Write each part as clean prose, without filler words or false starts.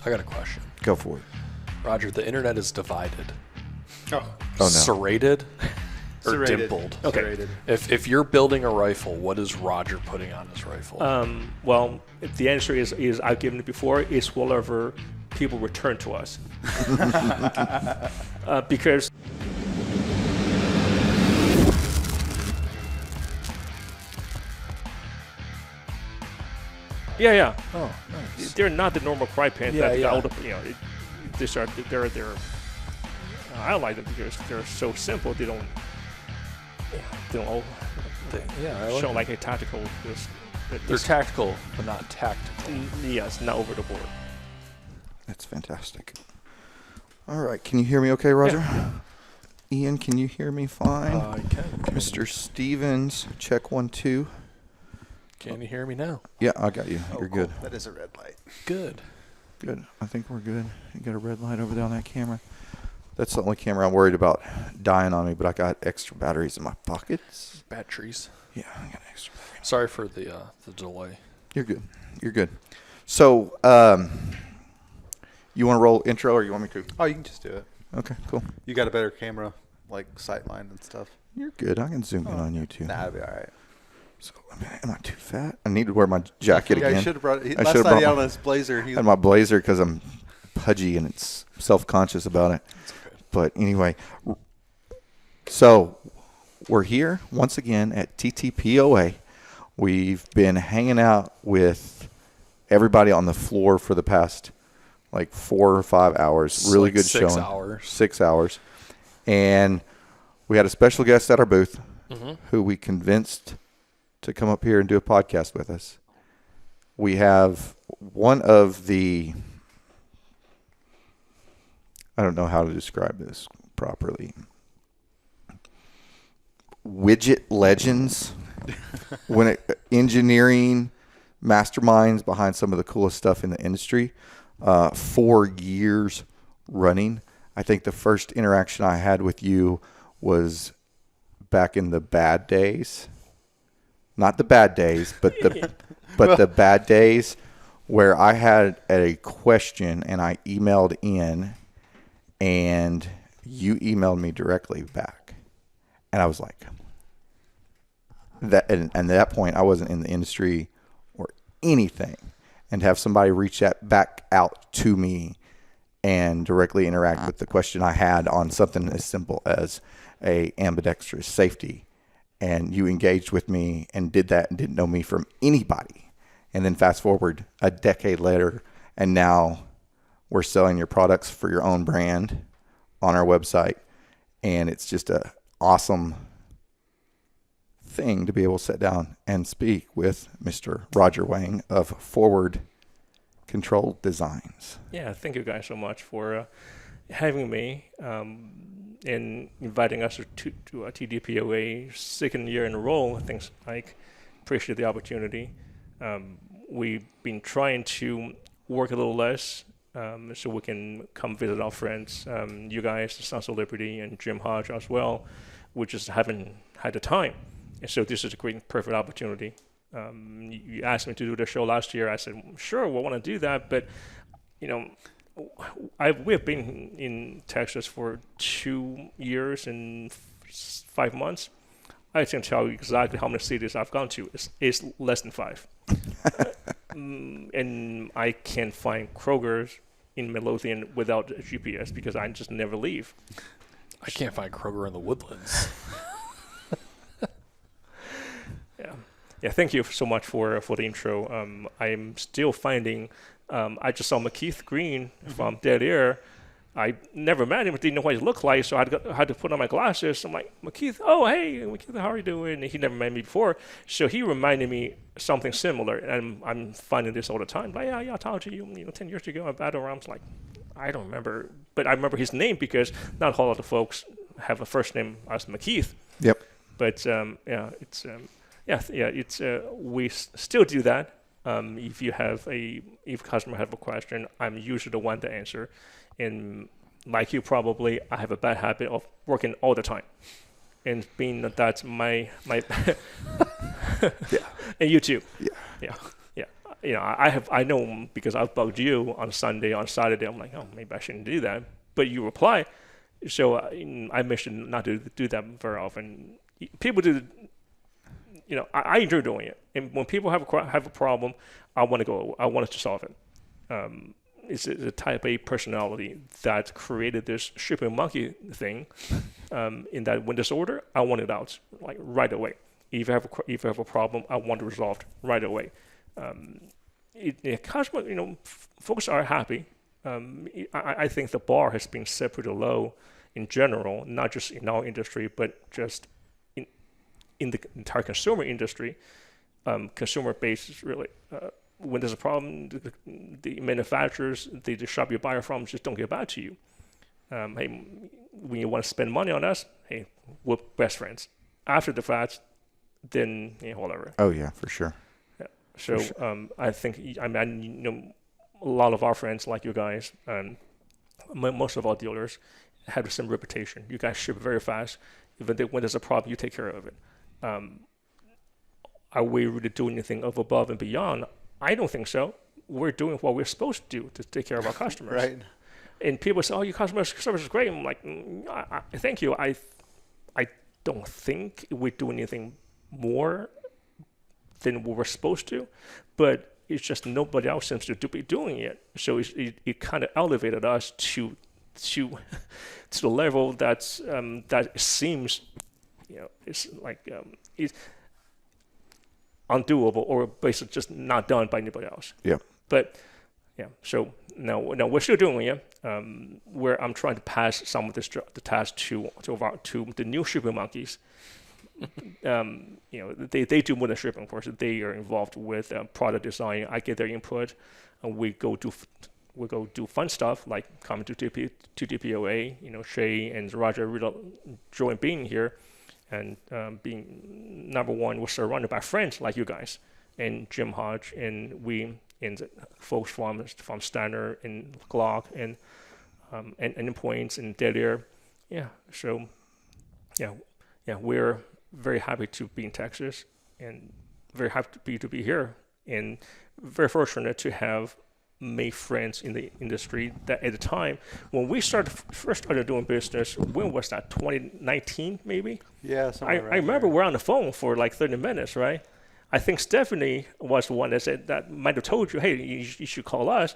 I got a question. Go for it. Roger, the internet is divided. Oh no. Serrated or Serrated. dimpled? Okay. Serrated. If you're building a rifle, what is Roger putting on his rifle? Well, the answer is I've given it before, is whatever people return to us. Because yeah. Oh, nice. They're not the normal cry pants Yeah, that yeah. all the, they're I like them because they're so simple. They don't all show like a tactical. They're tactical, but not tactical. Yes, not over the board. That's fantastic. All right. Can you hear me okay, Roger? Yeah. Ian, can you hear me fine? I can. Mr. Stevens, check 1, 2. Can you hear me now? Yeah, I got you. You're cool. good. That is a red light. Good. Good. I think we're good. You got a red light over there on that camera. That's the only camera I'm worried about dying on me, but I got extra batteries in my pockets. Batteries. Yeah, I got extra batteries. Sorry for the delay. You're good. You're good. So, you want to roll intro or you want me to? Oh, you can just do it. Okay, cool. You got a better camera, like sight line and stuff. You're good. I can zoom in on you too. Nah, it'll be all right. So, am I too fat? I need to wear my jacket again. Yeah, you should have brought it. Last night he had on his blazer. I had my blazer because I'm pudgy and it's self-conscious about it. Okay. But anyway, so we're here once again at TTPOA. We've been hanging out with everybody on the floor for the past like 4 or 5 hours. It's really like good 6 showing. hours. 6 hours. And we had a special guest at our booth Mm-hmm. who we convinced to come up here and do a podcast with us. We have one of the, I don't know how to describe this properly, widget legends, engineering masterminds behind some of the coolest stuff in the industry, 4 years running. I think the first interaction I had with you was back in the bad days. Not the bad days, but the bad days where I had a question and I emailed in and you emailed me directly back. And I was like, that, and at that point I wasn't in the industry or anything. And to have somebody reach back out to me and directly interact with the question I had on something as simple as a ambidextrous safety, and you engaged with me and did that and didn't know me from anybody. And then fast forward a decade later, and now we're selling your products for your own brand on our website. And it's just a awesome thing to be able to sit down and speak with Mr. Roger Wang of Forward Control Designs. Yeah, thank you guys so much for having me and inviting us to a TTPOA second year in a row. Things like appreciate the opportunity. We've been trying to work a little less so we can come visit our friends, you guys, Sons of Liberty, and Jim Hodge as well. We just haven't had the time. And so this is a great, perfect opportunity. You asked me to do the show last year. I said, sure, we want to do that. But, you know, we have been in Texas for 2 years and 5 months. I can tell you exactly how many cities I've gone to. It's less than 5. And I can't find Kroger's in Midlothian without a GPS because I just never leave. I can't find Kroger in the Woodlands. Yeah. Thank you so much for the intro. I'm still finding. I just saw McKeith Green from Dead Air. I never met him, didn't know what he looked like, so I had to put on my glasses. I'm like, McKeith, oh, hey, McKeith, how are you doing? And he never met me before. So he reminded me something similar, and I'm finding this all the time. Like, yeah, I talked to you, 10 years ago at Battle Rounds. Like, I don't remember, but I remember his name because not a whole lot of folks have a first name as McKeith. Yep. But, we still do that. If a customer have a question, I'm usually the one to answer. And like you probably, I have a bad habit of working all the time. And being that's my yeah. And you too. Yeah. I know because I've bugged you on Sunday, on Saturday. I'm like, oh, maybe I shouldn't do that. But you reply. So I mentioned not to do that very often. People do, I enjoy doing it. And when people have a problem, I want to solve it. It's a type A personality that created this shipping monkey thing. In that when disorder, I want it out like right away. If you have a problem, I want it resolved right away. Customer, folks are happy. I think the bar has been set pretty low in general, not just in our industry, but just in the entire consumer industry. Consumer base is really, when there's a problem, the manufacturers, the shop you buy from just don't get back to you. Hey, when you want to spend money on us, hey, we're best friends. After the fact, then whatever. Oh yeah, for sure. Yeah. So I think a lot of our friends, like you guys, and most of our dealers, have the same reputation. You guys ship very fast. Even when there's a problem, you take care of it. Are we really doing anything above and beyond? I don't think so. We're doing what we're supposed to do to take care of our customers. Right. And people say, "Oh, your customer service is great." I'm like, "Thank you. I don't think we're doing anything more than what we're supposed to, but it's just nobody else seems to be doing it. So it kind of elevated us to the level that seems, it's like it's undoable or basically just not done by anybody else. Yeah. But yeah, so now we're still doing it. Where I'm trying to pass some of the task to the new shipping monkeys. They do more than shipping. Of course, they are involved with product design. I get their input, and we go do fun stuff like coming to TTPOA. Shay and Roger really enjoy being here, and being number one. We're surrounded by friends like you guys and Jim Hodge, and the folks from Steiner and Glock and Endpoints and Dead Air. Yeah. So yeah, we're very happy to be in Texas and very happy to be here, and very fortunate to have made friends in the industry that at the time when we first started doing business, when was that, 2019 maybe? Yeah, I remember we're on the phone for like 30 minutes, right? I think Stephanie was the one that might have told you, hey, you should call us.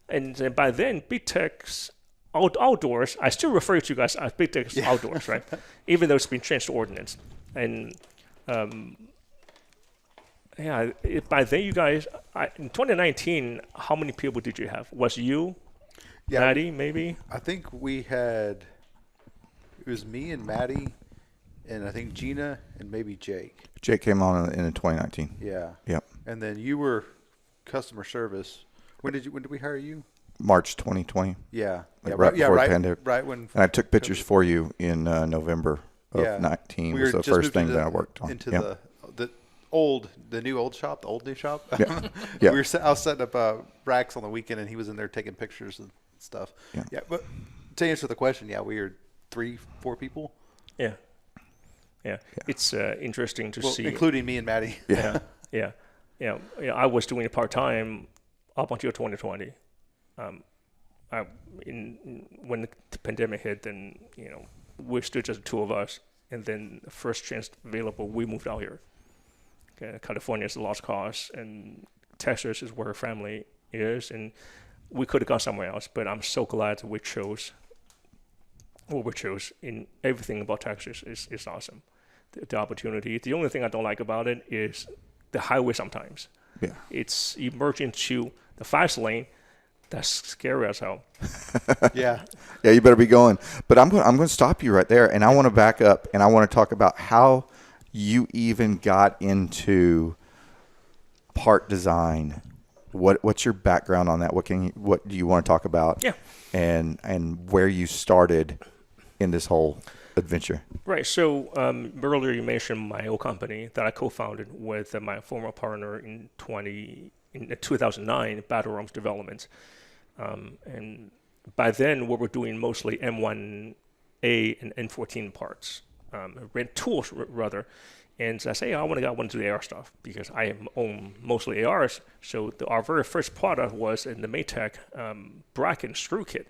And by then, Big Tex Outdoors, I still refer to you guys as Big Tex Outdoors, right? Even though it's been changed to Ordnance. And by then you guys, in 2019, how many people did you have? Was you, Maddie, maybe? I think it was me and Maddie, and I think Gina and maybe Jake. Jake came on in 2019. Yeah. Yep. And then you were customer service. When did we hire you? March 2020. Yeah. Right before the pandemic. Right when. And I took pictures for you in November of 19. Was the first thing that I worked on. Into the new old shop, the old new shop. Yeah. Yeah. I was setting up racks on the weekend, and he was in there taking pictures and stuff. Yeah. But to answer the question, we were 3-4 people. Yeah. It's interesting to see, including me and Maddie. Yeah. I was doing it part time up until 2020. When the pandemic hit, then we're still just two of us, and then the first chance available, we moved out here. Okay, California is a lost cause, and Texas is where her family is, and we could have gone somewhere else, but I'm so glad we chose what we chose. In everything about Texas is awesome. The opportunity. The only thing I don't like about it is the highway sometimes. Yeah. It's emerging to the fast lane. That's scary as hell. Yeah. Yeah, you better be going. But I'm going to stop you right there, and I want to back up, and I want to talk about how you even got into part design. What's your background on that? What do you want to talk about? Yeah. And where you started in this whole adventure. Right. So earlier you mentioned my old company that I co-founded with my former partner in 2009, Battle Arms Development. And by then we were doing mostly M1A and N14 parts, rent tools rather. And so I say, I want to do the AR stuff because I own mostly ARs. So our very first product was in the Maytag bracket screw kit,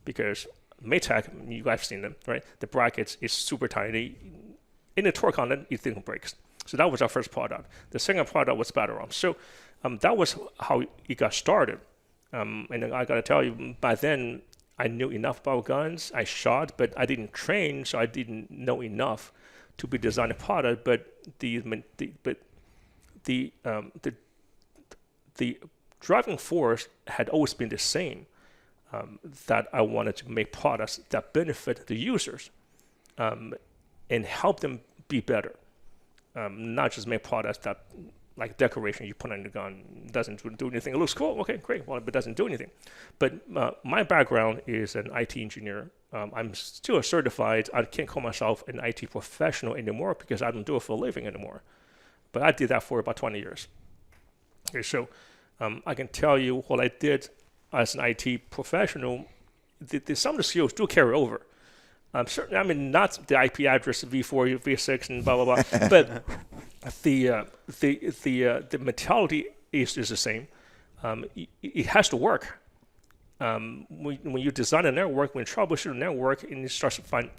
because Maytag, you guys have seen them, right? The brackets is super tiny. In the torque on it, you think it breaks. So that was our first product. The second product was firearms. So that was how it got started. And I got to tell you, by then I knew enough about guns. I shot, but I didn't train, so I didn't know enough to be designing a product. But the driving force had always been the same. That I wanted to make products that benefit the users and help them be better. Not just make products that, like decoration you put on the gun, doesn't do anything. It looks cool, okay, great, well, but it doesn't do anything. But my background is an IT engineer. I'm still certified. I can't call myself an IT professional anymore because I don't do it for a living anymore. But I did that for about 20 years. Okay, so I can tell you what I did as an IT professional. Some of the skills do carry over. Certainly, I mean, not the IP address V4, V6, and blah blah blah, but the mentality is the same. It has to work. When you design a network, when you troubleshoot a network, and you start to find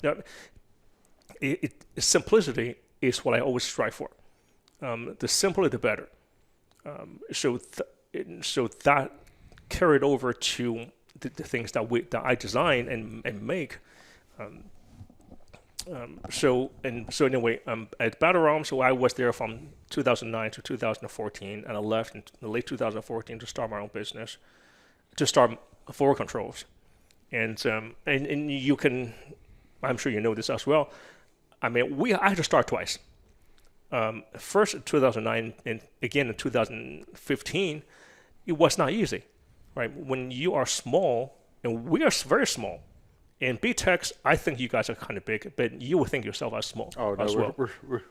simplicity is what I always strive for. The simpler, the better. So that carried over to the things that I design and make. So anyway, at Battle Arms, so I was there from 2009 to 2014, and I left in late 2014 to start my own business, to start forward controls, and you can, I'm sure you know this as well. I mean, I had to start twice. First in 2009 and again in 2015, it was not easy, right? When you are small, and we are very small. In Big Tex, I think you guys are kind of big, but you would think yourself as small. Oh, no, as well. We're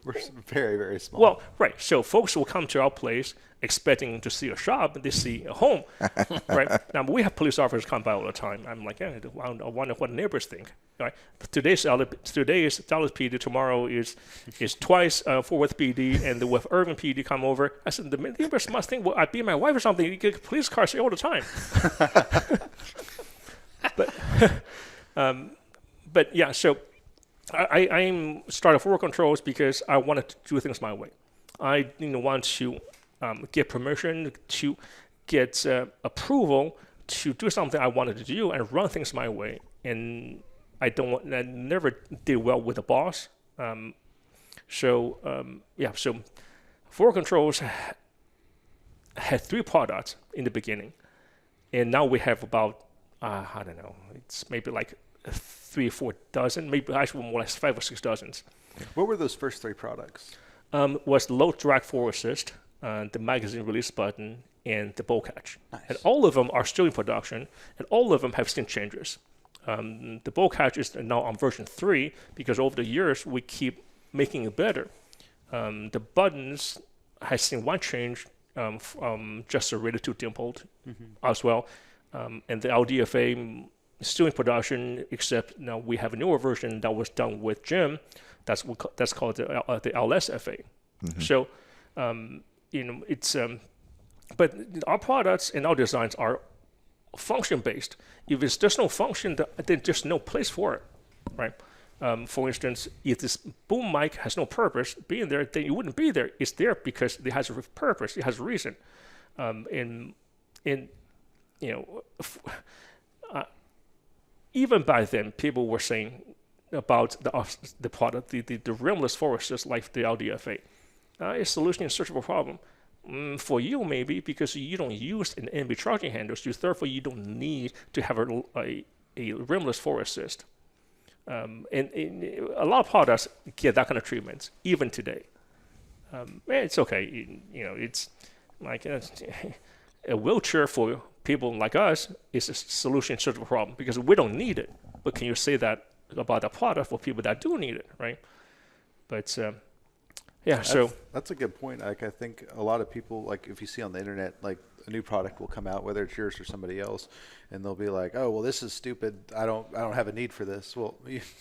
very, very small. Well, right. So folks will come to our place expecting to see a shop, and they see a home, right? Now, we have police officers come by all the time. I'm like, yeah, I wonder what neighbors think. Right? Today is Dallas PD. Tomorrow is twice Fort Worth PD, and with Irving PD come over. I said, the neighbors must think, well, I'd be my wife or something. You get police cars here all the time. But yeah, so I started forward controls because I wanted to do things my way. I didn't want to get permission, to get approval to do something I wanted to do and run things my way. And I never did well with the boss. So forward controls had 3 products in the beginning, and now we have about I don't know, it's maybe like 3 or 4 dozen, maybe actually more like 5 or 6 dozens. What were those first 3 products? Was low drag forward assist, the magazine release button, and the bolt catch. Nice. And all of them are still in production, and all of them have seen changes. The bolt catch is now on version 3 because over the years we keep making it better. The buttons has seen one change, just related to dimpled as well. And the LDFA is still in production, except now we have a newer version that was done with Jim. That's called the LSFA. So, it's but our products and our designs are function based. If there's no function, then there's no place for it, right? For instance, if this boom mic has no purpose being there, then it wouldn't be there. It's there because it has a purpose. It has a reason. Even by then, people were saying about the product, the rimless foresters like the LDFA. A solution in search of a problem. For you, maybe, because you don't use an NB charging handle, so therefore you don't need to have a rimless forward assist. And a lot of products get that kind of treatment, even today. It's okay. It's like a wheelchair for people like us is a solution in search of a problem because we don't need it. But can you say that about a product for people that do need it, right? But that's a good point. Like, I think a lot of people, like if you see on the internet, like a new product will come out, whether it's yours or somebody else, and they'll be like, "Oh, well, this is stupid. I don't have a need for this." Well,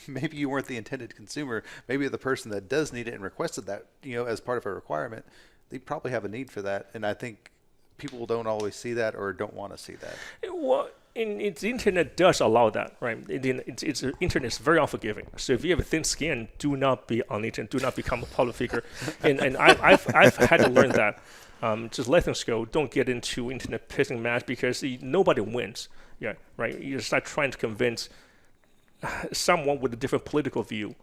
maybe you weren't the intended consumer. Maybe the person that does need it and requested that, as part of a requirement, they probably have a need for that. And I think people don't always see that or don't want to see that. Well, the internet does allow that, right? The internet is very unforgiving. So if you have a thin skin, do not be on the internet. Do not become a public figure. and I've had to learn that. Just let things go. Don't get into internet pissing match because nobody wins. Yeah, right. You start trying to convince someone with a different political view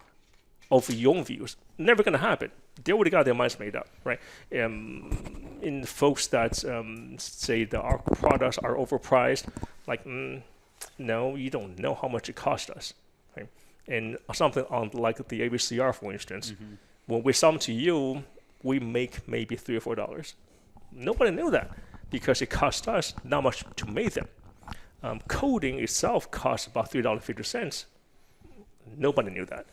of your own views. Never going to happen. They already got their minds made up, right? In folks that say that our products are overpriced, like, no, you don't know how much it cost us, right? And something on like the ABCR, for instance, when we sell them to you, we make maybe $3 or $4. Nobody knew that because it cost us not much to make them. Coding itself costs about $3.50. Nobody knew that.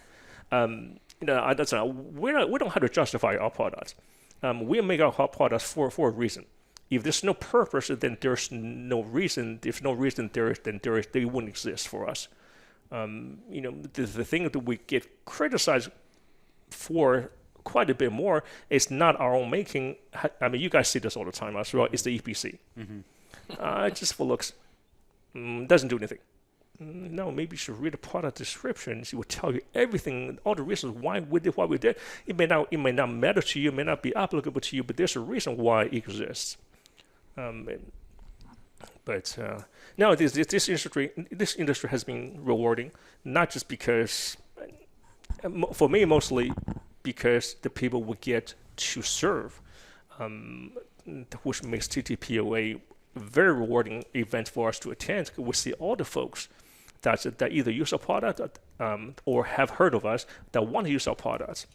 We don't have to justify our products. We make our products for a reason. If there's no purpose, then there's no reason. If no reason, they wouldn't exist for us. The thing that we get criticized for quite a bit more is not our own making. I mean, you guys see this all the time as well. It's the EPC. Just for looks, doesn't do anything. No, maybe you should read the product description. It will tell you everything, all the reasons why we did what we did. It may not matter to you, it may not be applicable to you, but there's a reason why it exists. But no, this industry has been rewarding, not just because, for me mostly, because the people we get to serve, which makes TTPOA a very rewarding event for us to attend. We see all the folks that either use our product or have heard of us that want to use our products.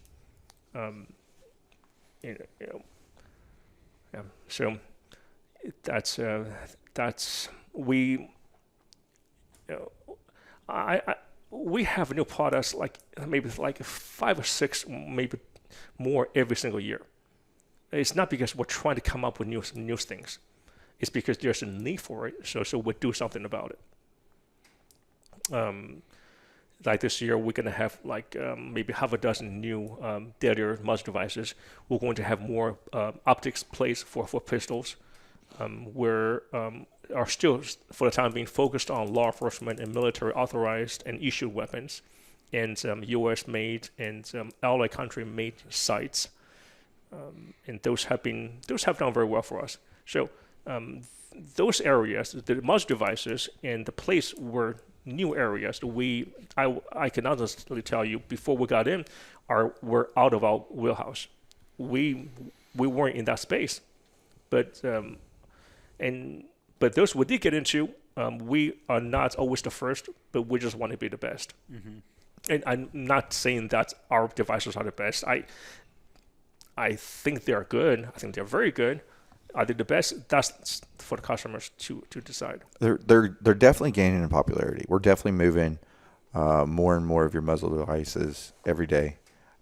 So that's we. We have new products maybe 5 or 6, maybe more every single year. It's not because we're trying to come up with new things. It's because there's a need for it, so we do something about it. Like this year, we're going to have maybe half a dozen new dead-air muzzle devices. We're going to have more optics plates for pistols. We're are still, for the time being, focused on law enforcement and military authorized and issued weapons, and U.S.-made and allied country-made sights. And those have done very well for us. So those areas, the muzzle devices and the plates were new areas. I can honestly tell you, before we got in, were out of our wheelhouse. We weren't in that space, but those we did get into, we are not always the first, but we just want to be the best. And I'm not saying that our devices are the best. I think they're good. I think they're very good. Are they the best? That's for the customers to decide. They're definitely gaining in popularity. We're definitely moving more and more of your muzzle devices every day.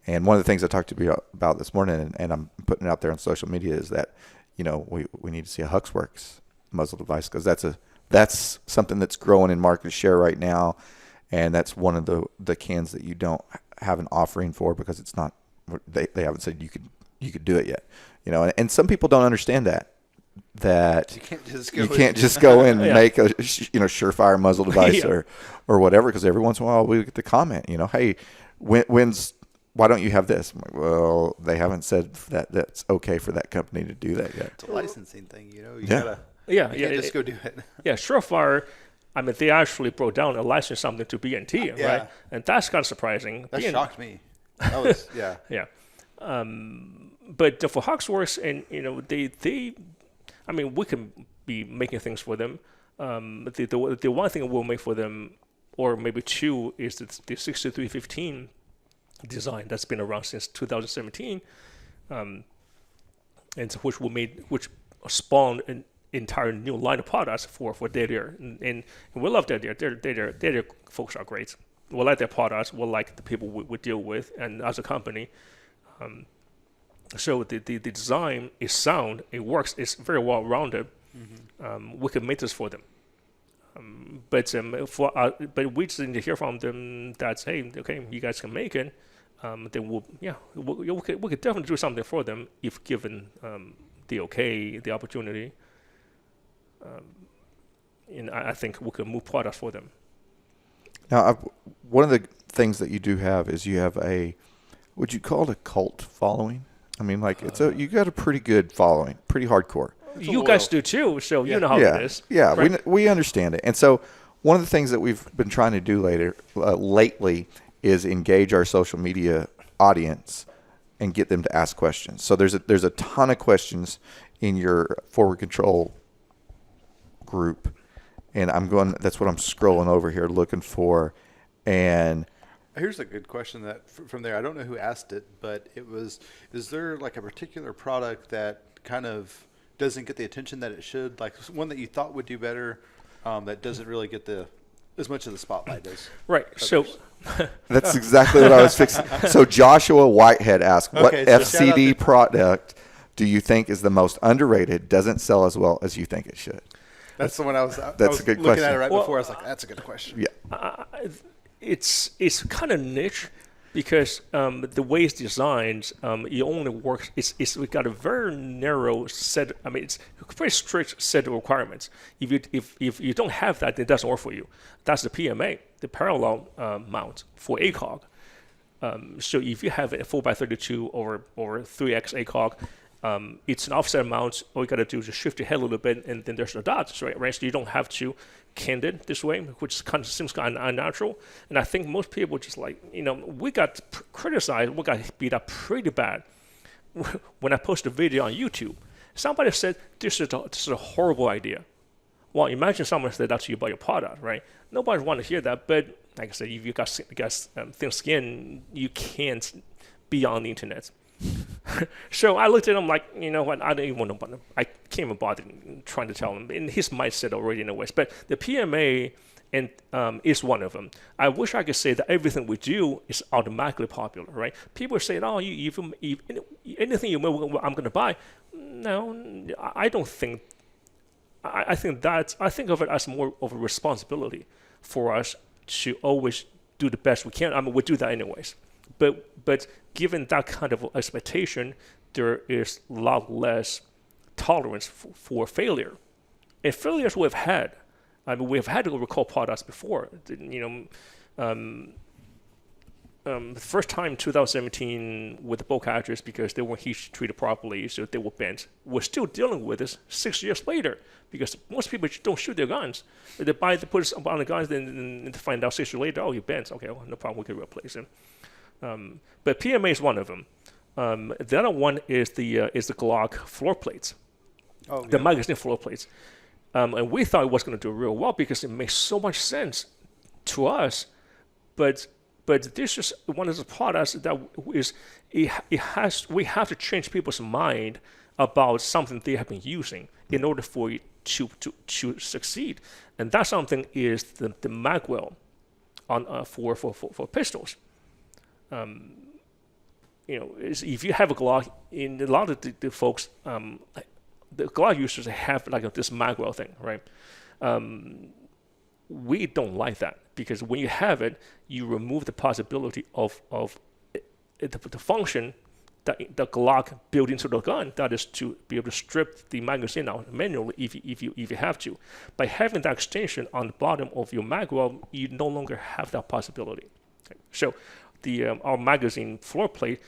And one of the things I talked to you about this morning, and I'm putting it out there on social media, is that we need to see a Huxworks muzzle device, because that's something that's growing in market share right now, and that's one of the cans that you don't have an offering for because it's not. They haven't said you could do it yet, and some people don't understand that you can't just go in and make a surefire muzzle device or whatever, because every once in a while we get the comment, hey, why don't you have this? I'm like, well, they haven't said that that's okay for that company to do that yet. It's a licensing thing, you can't just go do it. Yeah, surefire. I mean, they actually broke down and licensed something to BNT, right? And that's kind of surprising. That shocked me. That was, yeah. But for Huxworks, and they, I mean, we can be making things for them. The one thing we'll make for them, or maybe two, is the 6315 design that's been around since 2017, and which spawned an entire new line of products for dead air, and we love dead air. Dead air folks are great. We like their products. We like the people we deal with, and as a company, so the design is sound. It works. It's very well rounded. We could make this for them. But we just need to hear from them that, hey, okay, you guys can make it. Then we could definitely do something for them if given the opportunity. And I think we could move products for them. Now, one of the things that you do have is you have would you call it a cult following? I mean, like you got a pretty good following, pretty hardcore. You guys do too, so you know how it is. Yeah, right? we understand it. And so one of the things that we've been trying to do lately is engage our social media audience and get them to ask questions. So there's a ton of questions in your forward control group, and that's what I'm scrolling over here looking for. And here's a good question that from there, I don't know who asked it, but it was, is there like a particular product that kind of doesn't get the attention that it should, like one that you thought would do better, that doesn't really get as much of the spotlight as right others? So that's exactly what I was fixing. So Joshua Whitehead asked, what FCD product do you think is the most underrated, doesn't sell as well as you think it should? That's the one I was a good looking question. at it right before. I was like, that's a good question. Yeah. It's kind of niche because the way it's designed, it only works. We got a very narrow set. I mean, it's a very strict set of requirements. If you don't have that, then it doesn't work for you. That's the PMA, the parallel mount for ACOG. So if you have a 4x32 or 3x ACOG, it's an offset mount. All you got to do is just shift your head a little bit, and then there's the dots, right? So you don't have to canned it this way, which seems kind of unnatural. And I think most people just we got criticized, we got beat up pretty bad when I posted a video on YouTube. Somebody said, this is a horrible idea. Well, imagine someone said that to you about your product, right? Nobody want to hear that, but like I said, if you got thin skin, you can't be on the internet. So I looked at him like, you know what, I don't even want to, I can't even bother trying to tell him. And his mindset already anyways. But the PMA is one of them. I wish I could say that everything we do is automatically popular, right? People say, oh, anything you make, I'm going to buy. No, I don't think. I think of it as more of a responsibility for us to always do the best we can. I mean, we do that anyways. But given that kind of expectation, there is a lot less tolerance for failure. And failures we've had. I mean, we've had to recall products before. The first time in 2017 with the bolt cartridges, because they weren't heat treated properly, so they were bent. We're still dealing with this 6 years later, because most people don't shoot their guns. They put it on the guns, then to find out 6 years later, oh, you're bent. Okay, well, no problem, we can replace it. But PMA is one of them. The other one is the Glock floor plates, the magazine floor plates. And we thought it was going to do real well because it makes so much sense to us. But this is one of the products that is we have to change people's mind about something they have been using in order for it to succeed. And that something is the magwell on for pistols. If you have a Glock, in a lot of the folks, the Glock users have like this magwell thing, right? We don't like that because when you have it, you remove the possibility of the function that the Glock built into the gun, that is to be able to strip the magazine out manually if you have to. By having that extension on the bottom of your magwell, you no longer have that possibility. Okay. So our magazine floor plate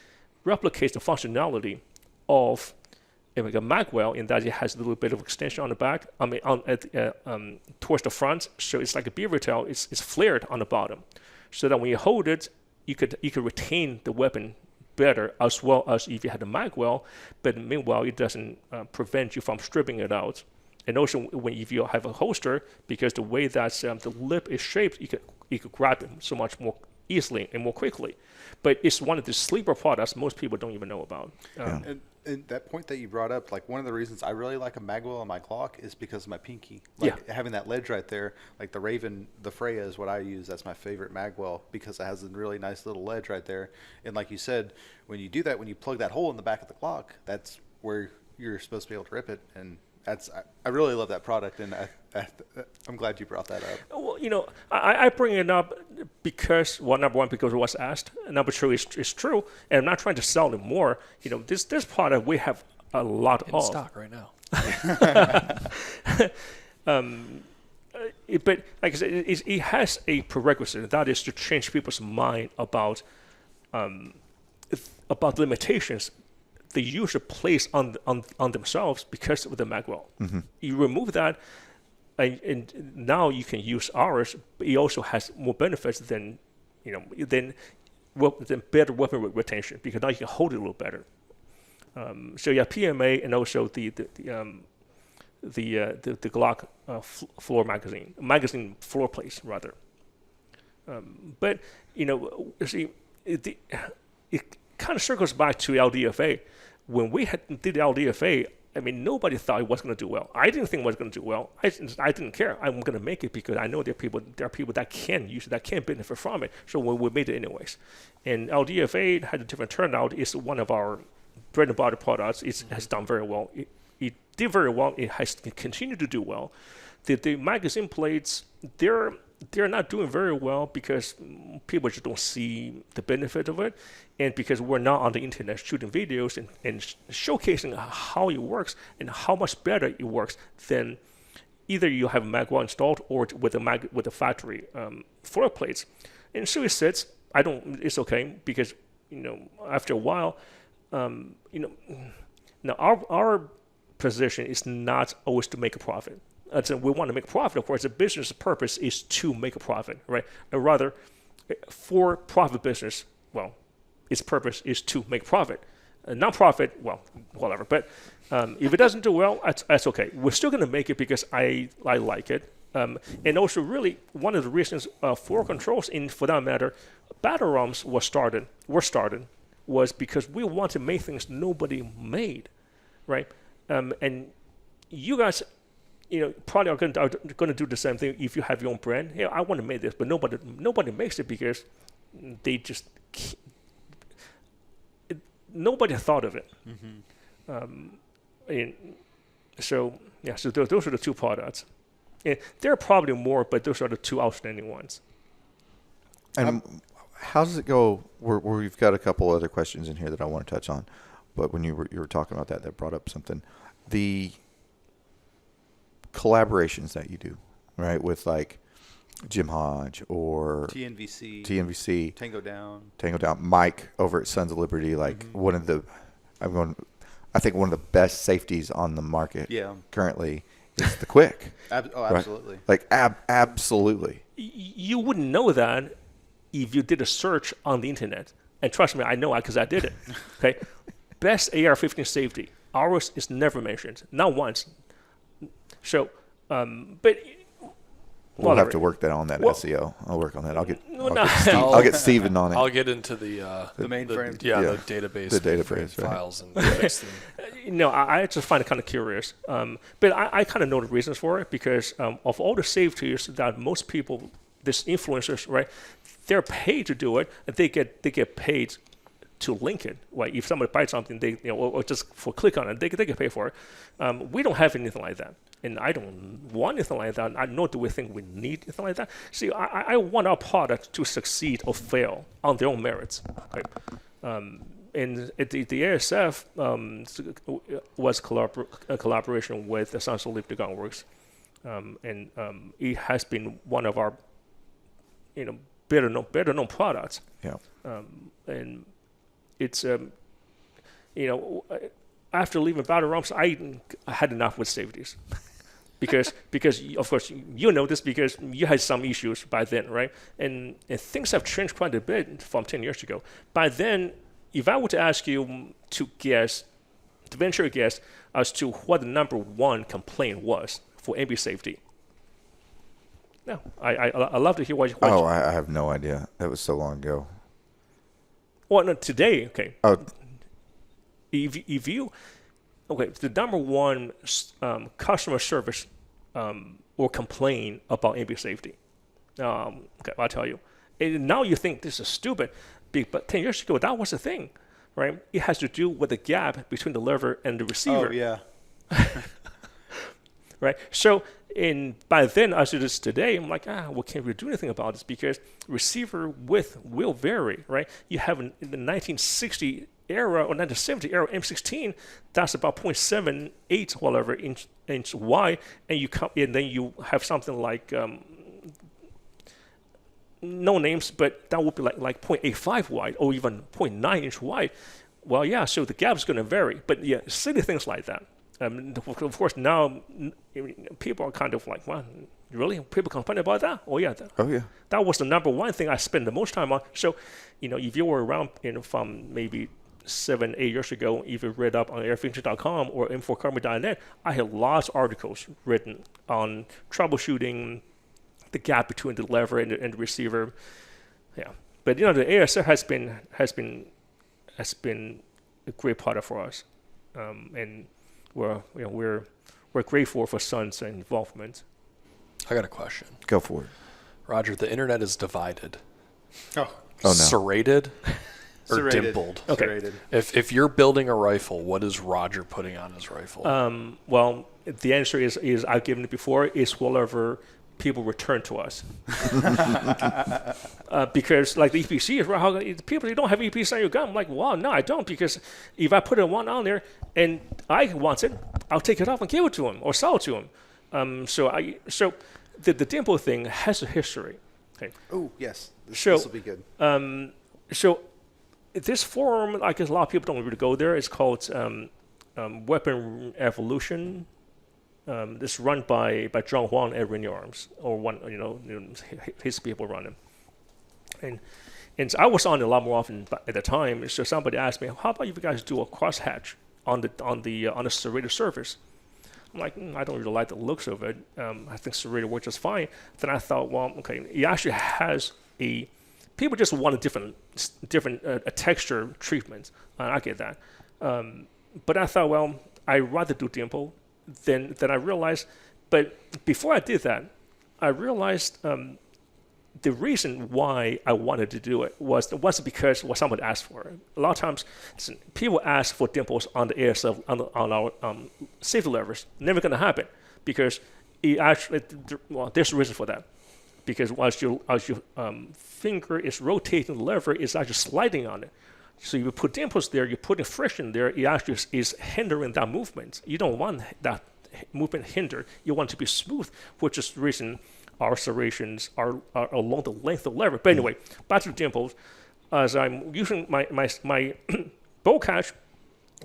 replicates the functionality of a magwell in that it has a little bit of extension on the back. I mean, towards the front, so it's like a beaver tail. It's flared on the bottom, so that when you hold it, you could retain the weapon better, as well as if you had a magwell. But meanwhile, it doesn't prevent you from stripping it out. And also, if you have a holster, because the way that the lip is shaped, you could grab it so much more easily and more quickly. But it's one of the sleeper products most people don't even know about. And that point that you brought up, like one of the reasons I really like a magwell on my Glock is because of my pinky. Having that ledge right there, like the Raven, the Freya is what I use. That's my favorite magwell because it has a really nice little ledge right there. And like you said, when you do that, when you plug that hole in the back of the Glock, that's where you're supposed to be able to rip it. And I really love that product, and I'm glad you brought that up. Well, I bring it up because, well, number one, because it was asked. Number two, it's true, and I'm not trying to sell it more. This product we have a lot In of stock right now. But like I said, it has a prerequisite, that is to change people's mind about limitations the user place on themselves because of the Magwell. Mm-hmm. You remove that, and now you can use ours. But it also has more benefits than better weapon retention, because now you can hold it a little better. So yeah, PMA, and also the Glock floor magazine floor place rather. But see, it kind of circles back to LDFA. When we did LDFA, I mean, nobody thought it was going to do well. I didn't think it was going to do well. I didn't care. I'm going to make it because I know there are people that can use it, that can benefit from it. So we made it anyways. And LDFA had a different turnout. It's one of our bread and butter products. It has done very well. It did very well. It has continued to do well. The magazine plates, they're not doing very well because people just don't see the benefit of it, and because we're not on the internet shooting videos and showcasing how it works and how much better it works than either you have Magwell installed or with the factory floor plates. And so it sits. It's okay because after a while, now our position is not always to make a profit. So we want to make a profit. Of course, the business purpose is to make a profit, right? Or rather, for-profit business, well, its purpose is to make profit. Non-profit, well, whatever. But if it doesn't do well, that's okay. We're still going to make it because I like it. And also, really, one of the reasons for controls, for that matter, battle arms were started was because we want to make things nobody made, right? And you guys, probably are going to do the same thing if you have your own brand. Hey, I want to make this, but nobody makes it because they just nobody thought of it. Mm-hmm. And so those are the two products. And there are probably more, but those are the two outstanding ones. And how does it go? We've got a couple other questions in here that I want to touch on, but when you were talking about that brought up something. The collaborations that you do, right, with like Jim Hodge or TNVC, Tango Down, Mike over at Sons of Liberty, like mm-hmm. I think one of the best safeties on the market currently is the Quick. Absolutely. Right? Like absolutely. You wouldn't know that if you did a search on the internet, and trust me, I know it because I did it. Okay, best AR-15 safety. Ours is never mentioned, not once. So, but we'll have to work that on that SEO. I'll work on that. I'll get Steven on it. I'll get into the mainframe. the database, files and fix them. I just find it kind of curious. But I kind of know the reasons for it because of all the safeties that most people, these influencers, right, they're paid to do it, and they get paid to link it. Right? If somebody buys something, they or just for click on it, they get paid for it. We don't have anything like that, and I don't want anything like that. Nor do we think we need anything like that. See, I want our product to succeed or fail on their own merits. Right? And the ASF was a collaboration with the Sons of Liberty Gun Works, and it has been one of our better known products. Yeah. And it's after leaving battle arms, I had enough with safeties, because of course you know this because you had some issues by then, right? And things have changed quite a bit from 10 years ago. By then, if I were to ask you to venture a guess as to what the number one complaint was for MB safety. No, I love to hear what. I have no idea. That was so long ago. Well, no, today, okay. Oh. If you, the number one customer service or complaint about MB safety. Okay, I'll tell you. And now you think this is stupid, but 10 years ago that was a thing, right? It has to do with the gap between the lever and the receiver. Oh yeah. right? So by then, as it is today, I'm like, we can't really do anything about this because receiver width will vary, right? You have in the 1960 era or 1970 era M16, that's about 0.78 whatever inch wide, and then you have something like no names, but that would be like 0.85 wide or even 0.9 inch wide. Well, yeah, so the gap is going to vary, but yeah, silly things like that. Of course, now people are kind of like, well, really? People complain about that? Oh, yeah. That was the number one thing I spent the most time on. So, if you were around from maybe 7-8 years ago, if you read up on airfincher.com or m4carmy.net, I had lots of articles written on troubleshooting the gap between the lever and the receiver. Yeah. But, the ASR has been a great product for us. And we're grateful for Sun's involvement. I got a question. Go for it. Roger, the internet is divided. Oh no. Serrated or Serrated. dimpled? Okay. Serrated. If you're building a rifle, what is Roger putting on his rifle? Well, the answer is I've given it before, is whatever people return to us. Because like the EPC is, how people, you don't have EPC on your gun. I'm like, well, no, I don't, because if I put one on there and I want it, I'll take it off and give it to him or sell it to him. So the dimple thing has a history. Okay. Oh, yes. This will be good. So this forum, I guess a lot of people don't really go there. It's called Weapon Evolution. This run by John Wang at Rainier Arms, or his people run it. And I was on it a lot more often at the time. So somebody asked me, how about you guys do a crosshatch on the serrated surface? I'm like, I don't really like the looks of it. I think serrated works just fine. Then I thought, well, okay, it actually has people just want a different texture treatment. I get that. But I thought, well, I'd rather do dimple. Then I realized, but before I did that, I realized the reason why I wanted to do it wasn't because what somebody asked for. A lot of times, people ask for dimples on the ASF on our safety levers. Never going to happen because it actually, there's a reason for that. Because as your finger is rotating the lever, it's actually sliding on it. So you put dimples there, you're putting friction there, it actually is hindering that movement. You don't want that movement hindered. You want it to be smooth, which is the reason our serrations are along the length of the lever. But anyway, back to dimples. As I'm using my bow catch,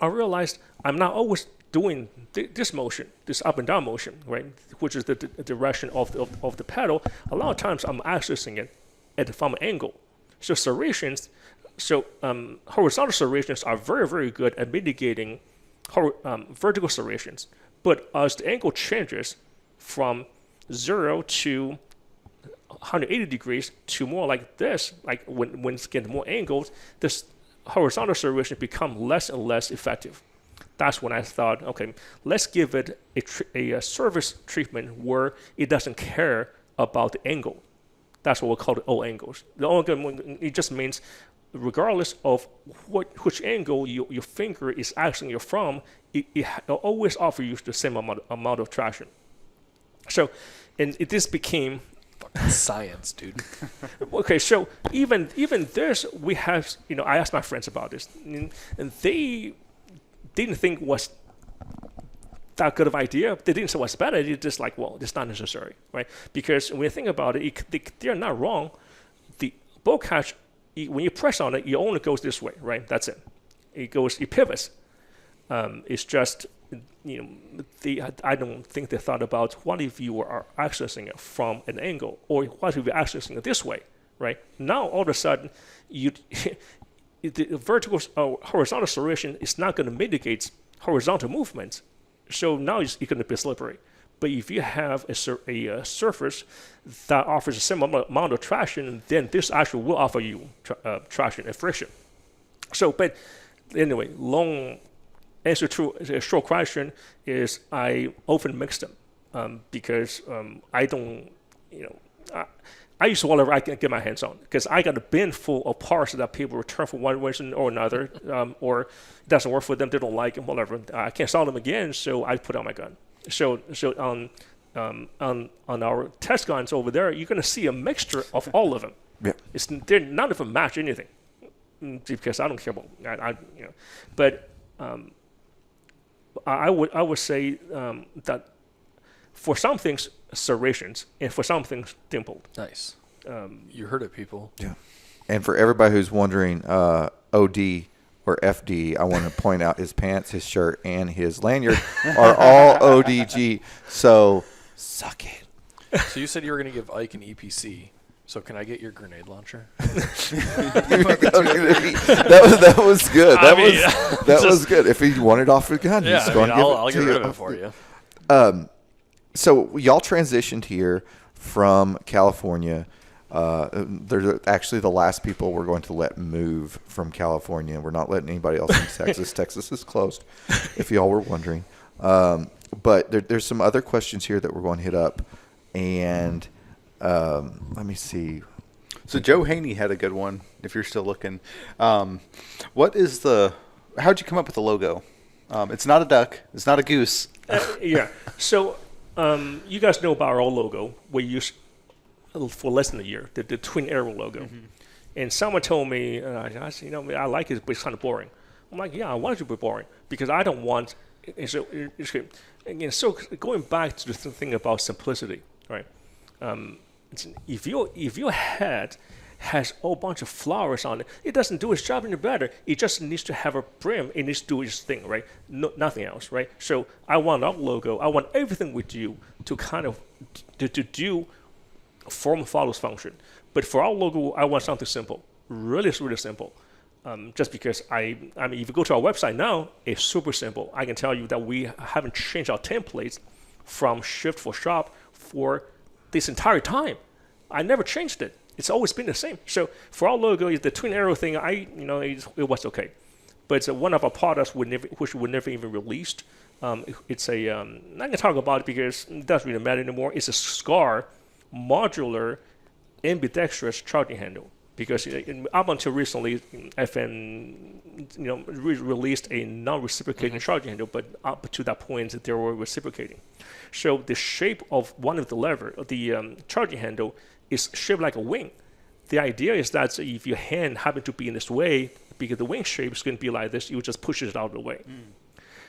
I realized I'm not always doing this motion, this up and down motion, right? Which is the direction of the pedal. A lot of times I'm accessing it from an angle. So serrations. So horizontal serrations are very, very good at mitigating vertical serrations. But as the angle changes from 0 to 180 degrees to more like this, like when it's getting more angles, this horizontal serration become less and less effective. That's when I thought, okay, let's give it a surface treatment where it doesn't care about the angle. That's what we call the O angles. The O angle, it just means regardless of which angle your finger is accessing it from, it always offers you the same amount of traction. So, and this became fucking science, dude. Okay, so even this, we have, I asked my friends about this, and they didn't think was that good of idea. They didn't say what's bad idea. Just like, well, it's not necessary, right? Because when you think about it, they're not wrong. The bow catch, when you press on it, it only goes this way, right? That's it. It pivots. It's just, I don't think they thought about what if you are accessing it from an angle, or what if you're accessing it this way, right? Now all of a sudden, the vertical horizontal serration is not going to mitigate horizontal movement, so now it's going to be slippery. But if you have a surface that offers a similar amount of traction, then this actually will offer you traction and friction. So, but anyway, long answer to a short question is I often mix them because I don't, I use whatever I can get my hands on because I got a bin full of parts that people return for one reason or another, or it doesn't work for them, they don't like them, whatever. I can't sell them again, so I put it on my gun. So on our test guns over there, you're going to see a mixture of all of them. Yeah. None of them match anything, because I don't care about But I would say that for some things serrations and for some things dimpled. Nice. You heard it, people. Yeah. And for everybody who's wondering, OD or FD, I want to point out his pants, his shirt, and his lanyard are all ODG. So suck it. So you said you were going to give Ike an EPC. So can I get your grenade launcher? that was good. That was good. If he wanted off the gun, he's going to give I'll get rid of it for you. So y'all transitioned here from California. They're actually the last people we're going to let move from California. We're not letting anybody else in Texas. Texas is closed, if y'all were wondering. But there's some other questions here that we're going to hit up. And let me see. So Joe Haney had a good one, if you're still looking. How'd you come up with the logo? It's not a duck. It's not a goose. Yeah. So you guys know about our old logo. We used for less than a year, the twin arrow logo. Mm-hmm. And someone told me, I said, I like it, but it's kind of boring. I'm like, yeah, I want it to be boring because I don't want. So going back to the thing about simplicity, right? If your hat has a whole bunch of flowers on it, it doesn't do its job any better. It just needs to have a brim. It needs to do its thing, right? Nothing else, right? So I want our logo. I want everything we do to kind of to do form follows function. But for our logo, I want something simple, really simple. Just because I mean, if you go to our website now, it's super simple. I can tell you that we haven't changed our templates from Shift for Shop for this entire time. I never changed it. It's always been the same. So for our logo, the twin arrow thing, it was okay. But one of our products which we never even released. It's a I'm not gonna talk about it because it doesn't really matter anymore. It's a SCAR modular ambidextrous charging handle. Because up until recently, FN released a non-reciprocating charging handle, but up to that point, they were reciprocating. So the shape of one of the lever, the charging handle, is shaped like a wing. The idea is that if your hand happen to be in this way, because the wing shape is going to be like this, you just push it out of the way.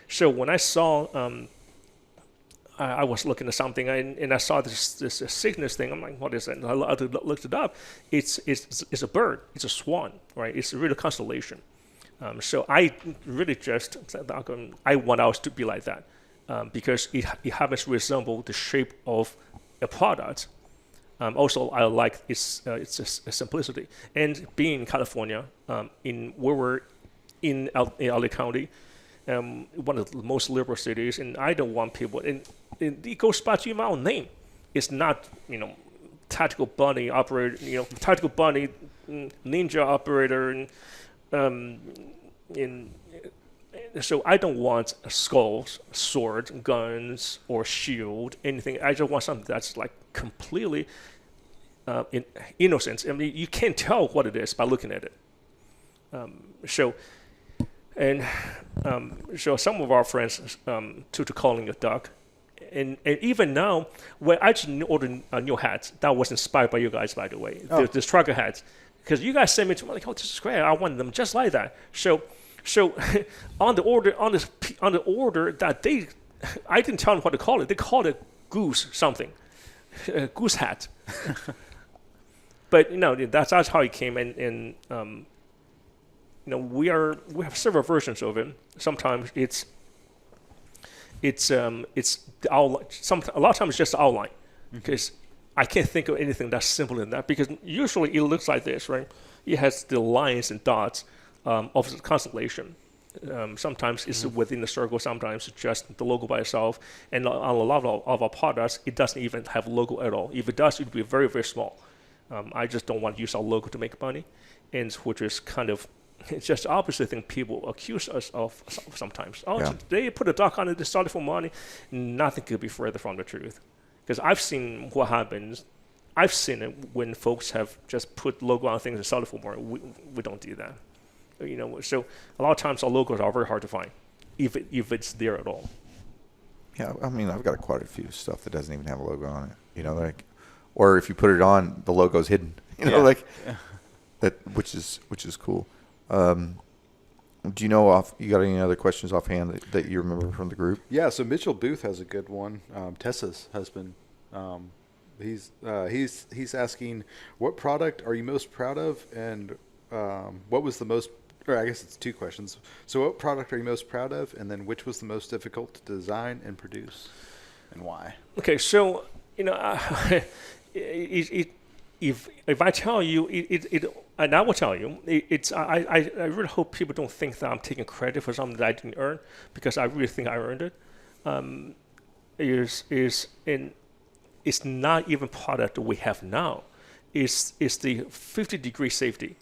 So when I saw, I was looking at something and I saw this Cygnus thing. I'm like, what is that? And I looked it up. It's a bird. It's a swan, right? It's a real constellation. So I really just I want ours to be like that because it happens to resemble the shape of a product. Also, I like its simplicity. And being in California, where we're in LA County, one of the most liberal cities, and I don't want people. And it goes back to my own name. It's not tactical bunny operator, tactical bunny ninja operator, and so I don't want skulls, swords, guns, or shield, anything. I just want something that's like completely innocent. I mean, you can't tell what it is by looking at it. So some of our friends to calling a duck. And even now, when I just ordered new hats, that was inspired by you guys, by the way. Oh. The trucker hats, because you guys sent me to me like, oh, this is great. I want them just like that. So on the order that I didn't tell them what to call it. They called it goose something, goose hat. But that's how it came. And we have several versions of it. Sometimes it's the outline. A lot of times it's just the outline, because I can't think of anything that's simpler than that. Because usually it looks like this, right? It has the lines and dots of the constellation. Sometimes it's within the circle. Sometimes it's just the logo by itself. And on a lot of our products, it doesn't even have a logo at all. If it does, it would be very, very small. I just don't want to use our logo to make money, and which is kind of. It's just the opposite thing people accuse us of sometimes. They put a duck on it, they started for money. Nothing could be further from the truth. Because I've seen what happens. I've seen it when folks have just put logo on things and sold it for more. We don't do that. So a lot of times our logos are very hard to find, if it's there at all. Yeah, I mean, I've got quite a few stuff that doesn't even have a logo on it. You know, like, or if you put it on, the logo's hidden. You know, like that, which is cool. Do you know you got any other questions offhand that you remember from the group? Yeah, so Mitchell Booth has a good one. Tessa's husband. He's asking, what product are you most proud of, and what was the most? Or I guess it's two questions. So, what product are you most proud of, and then which was the most difficult to design and produce, and why? Okay, so if I tell you and I will tell you, I really hope people don't think that I'm taking credit for something that I didn't earn, because I really think I earned it. It's not even product that we have now. It's the 50-degree safety.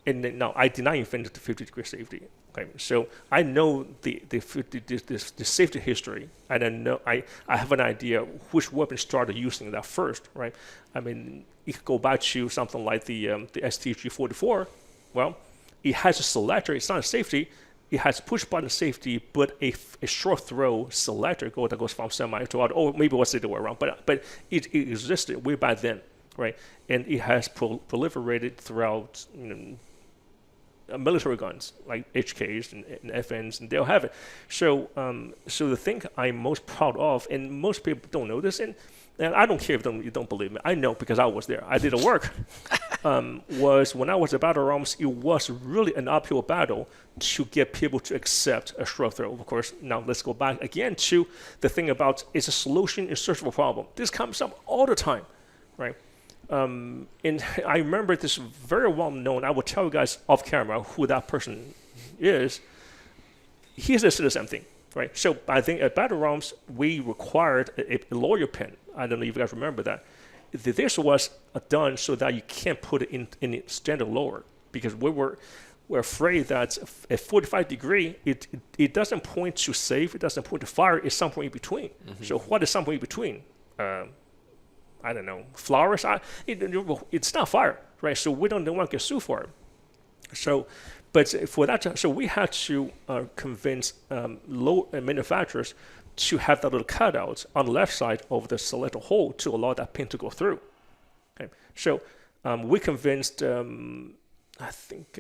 And now I did not invent the 50-degree safety. Okay, so I know the safety history, and I have an idea which weapon started using that first, right? I mean, you could go back to something like the STG-44. Well, it has a selector. It's not a safety. It has push button safety, but a short throw selector that goes from semi to auto, or maybe it was the other way around. But it existed way back then, right? And it has proliferated throughout. Military guns like HKs and FNs, and they'll have it. So the thing I'm most proud of, and most people don't know this, and I don't care if you don't believe me. I know because I was there. I did the work. Was when I was at Battle Arms, it was really an uphill battle to get people to accept a short throw. Of course, now let's go back again to the thing about it's a solution in search of a problem. This comes up all the time, right? And I remember this very well known. I will tell you guys off camera who that person is. He said the same thing, right? So I think at Battle Arms, we required a lawyer pin. I don't know if you guys remember that. This was done so that you can't put it in standard lower, because we're afraid that at 45 degree, it doesn't point to safe, it doesn't point to fire, it's somewhere in between. Mm-hmm. So what is somewhere in between? I don't know, flowers. It's not fire, right? So we don't want to get sued for it. So, but for that, so we had to convince low manufacturers to have that little cutout on the left side of the selector hole to allow that pin to go through. Okay, so we convinced, I think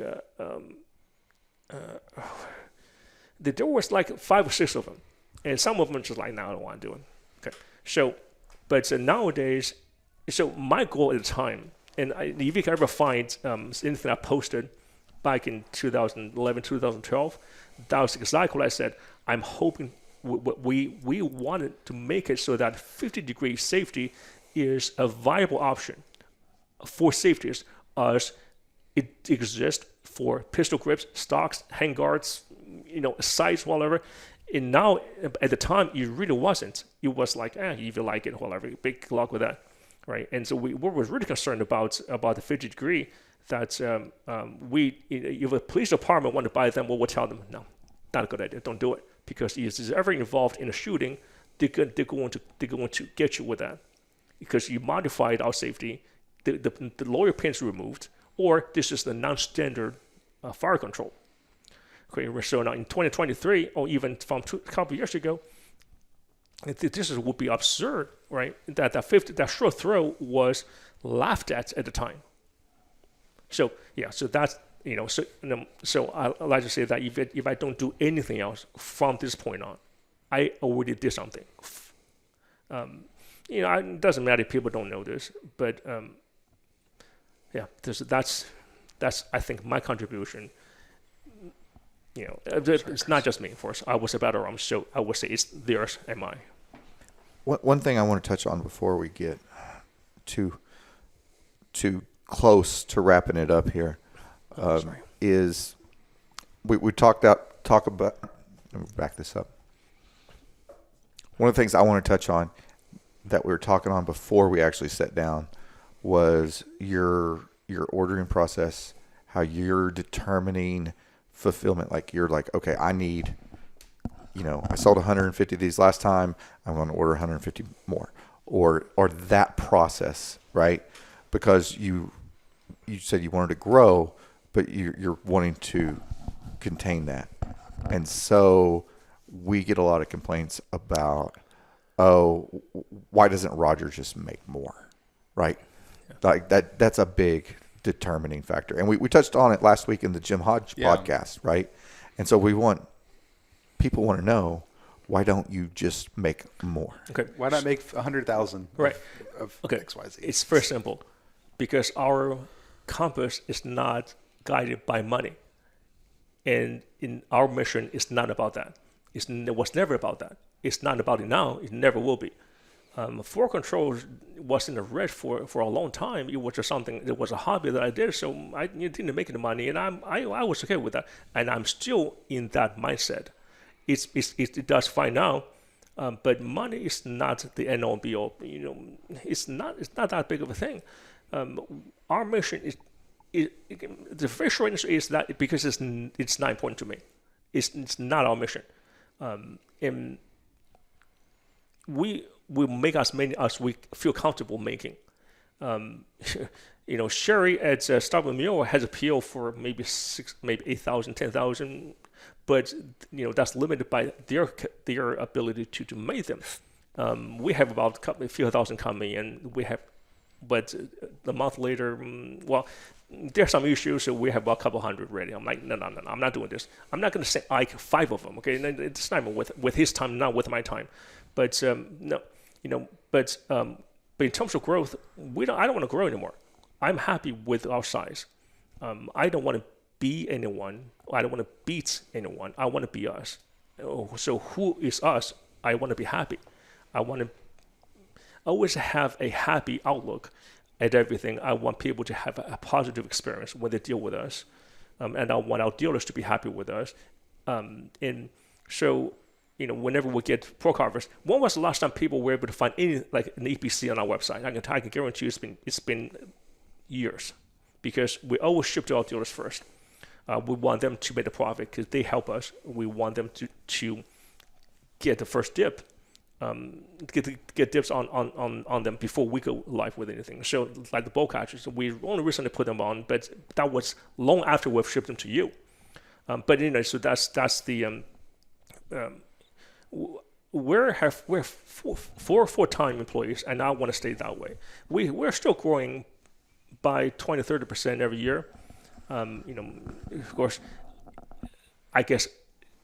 there was like 5 or 6 of them, and some of them just like, no, I don't want to do it. Okay, so. But nowadays, so my goal at the time, and if you can ever find anything I posted back in 2011, 2012, that was exactly what I said. I'm hoping we wanted to make it so that 50-degree safety is a viable option for safeties, as it exists for pistol grips, stocks, handguards, sights, whatever. And now, at the time, it really wasn't. It was like, if you like it, whatever, big luck with that, right? And so we were really concerned about the 50-degree, that if a police department want to buy them, we'll tell them, no, not a good idea, don't do it. Because if it's ever involved in a shooting, they're going to get you with that. Because you modified our safety, the lower pins removed, or this is the non-standard fire control. Okay, so now in 2023, or even from a couple of years ago, would be absurd, right? That short throw was laughed at the time. So yeah, so that's so I like to say that if I don't do anything else from this point on, I already did something. It doesn't matter if people don't know this, but yeah, that's I think my contribution. It's not just me, of course. I was a Battle Arms, so I would say it's theirs and mine. One thing I want to touch on before we get too close to wrapping it up here is we talk about. Let me back this up. One of the things I want to touch on that we were talking on before we actually sat down was your ordering process, how you're determining fulfillment. Like you're like, okay, I need, I sold 150 of these last time, I'm going to order 150 more, or that process, right? Because you said you wanted to grow, but you're wanting to contain that. And so we get a lot of complaints about oh, why doesn't Roger just make more, right? Like that's a big determining factor. And we touched on it last week in the Jim Hodge podcast, right? And so people want to know, why don't you just make more? Okay. Why not make 100,000 Right. of Okay. XYZ? It's very simple, because our compass is not guided by money, and in our mission is not about that. It was never about that. It's not about it now. It never will be. For control was in the red for a long time. It was just something. It was a hobby that I did, so I didn't make any money, and I was okay with that, and I'm still in that mindset. It does fine now, but money is not the end all be all. It's not that big of a thing. Our mission the very short answer is that because it's not important to me. It's not our mission, and we make as many as we feel comfortable making. Sherry at Starbucks Mule has a PO for maybe 8,000, 10,000, but that's limited by their ability to make them. We have about a few thousand coming in. But the month later, there's some issues, so we have about a couple hundred ready. I'm like, no, I'm not doing this. I'm not going to send Ike 5 of them, okay? And it's not even with his time, not with my time. But but in terms of growth, I don't want to grow anymore. I'm happy with our size. I don't want to be anyone. I don't want to beat anyone. I want to be us. So who is us? I want to be happy. I want to always have a happy outlook at everything. I want people to have a positive experience when they deal with us, and I want our dealers to be happy with us. And so, whenever we get pro carvers, when was the last time people were able to find any like an EPC on our website? I can guarantee you it's been years, because we always ship to our dealers first. We want them to make the profit because they help us. We want them to get the first dip. Get dips on them before we go live with anything. So like the bolt catchers, we only recently put them on, but that was long after we've shipped them to you. So that's the we're four full-time employees, and I want to stay that way. We're still growing by 20-30% every year. Of course, I guess.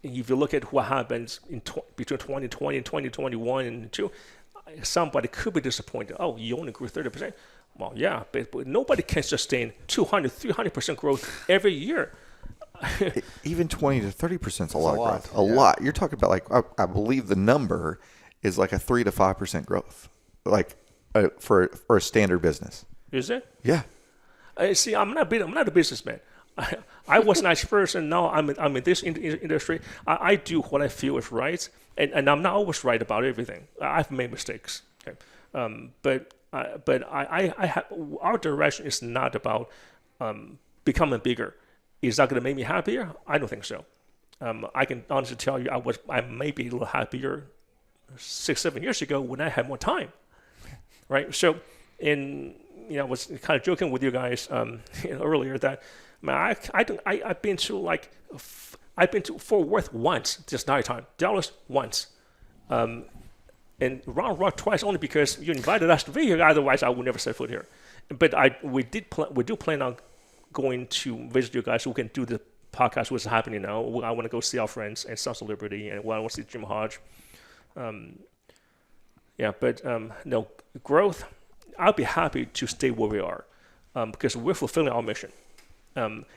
If you look at what happens between 2020 and 2021 and 2, somebody could be disappointed. Oh, you only grew 30%. Well, yeah, but nobody can sustain 200, 300% growth every year. Even 20 to 30% is a lot of growth. A yeah. lot. You're talking about I believe the number is like a 3 to 5% growth, like for a standard business. Is it? Yeah. See, I'm not a businessman. I was an IT person. Now I'm in this industry. I do what I feel is right, and I'm not always right about everything. I've made mistakes. Okay, but our direction is not about becoming bigger. Is that going to make me happier? I don't think so. I can honestly tell you, I may be a little happier 6-7 years ago when I had more time. Right. So, I was kind of joking with you guys earlier that. I've been to Fort Worth once, just night time. Dallas once, and Round Rock twice, only because you invited us to be here. Otherwise, I would never set foot here. But we do plan on going to visit you guys. So we can do the podcast. What's happening now? I want to go see our friends and Sons of Liberty, and I want to see Jim Hodge. No growth. I'll be happy to stay where we are, because we're fulfilling our mission.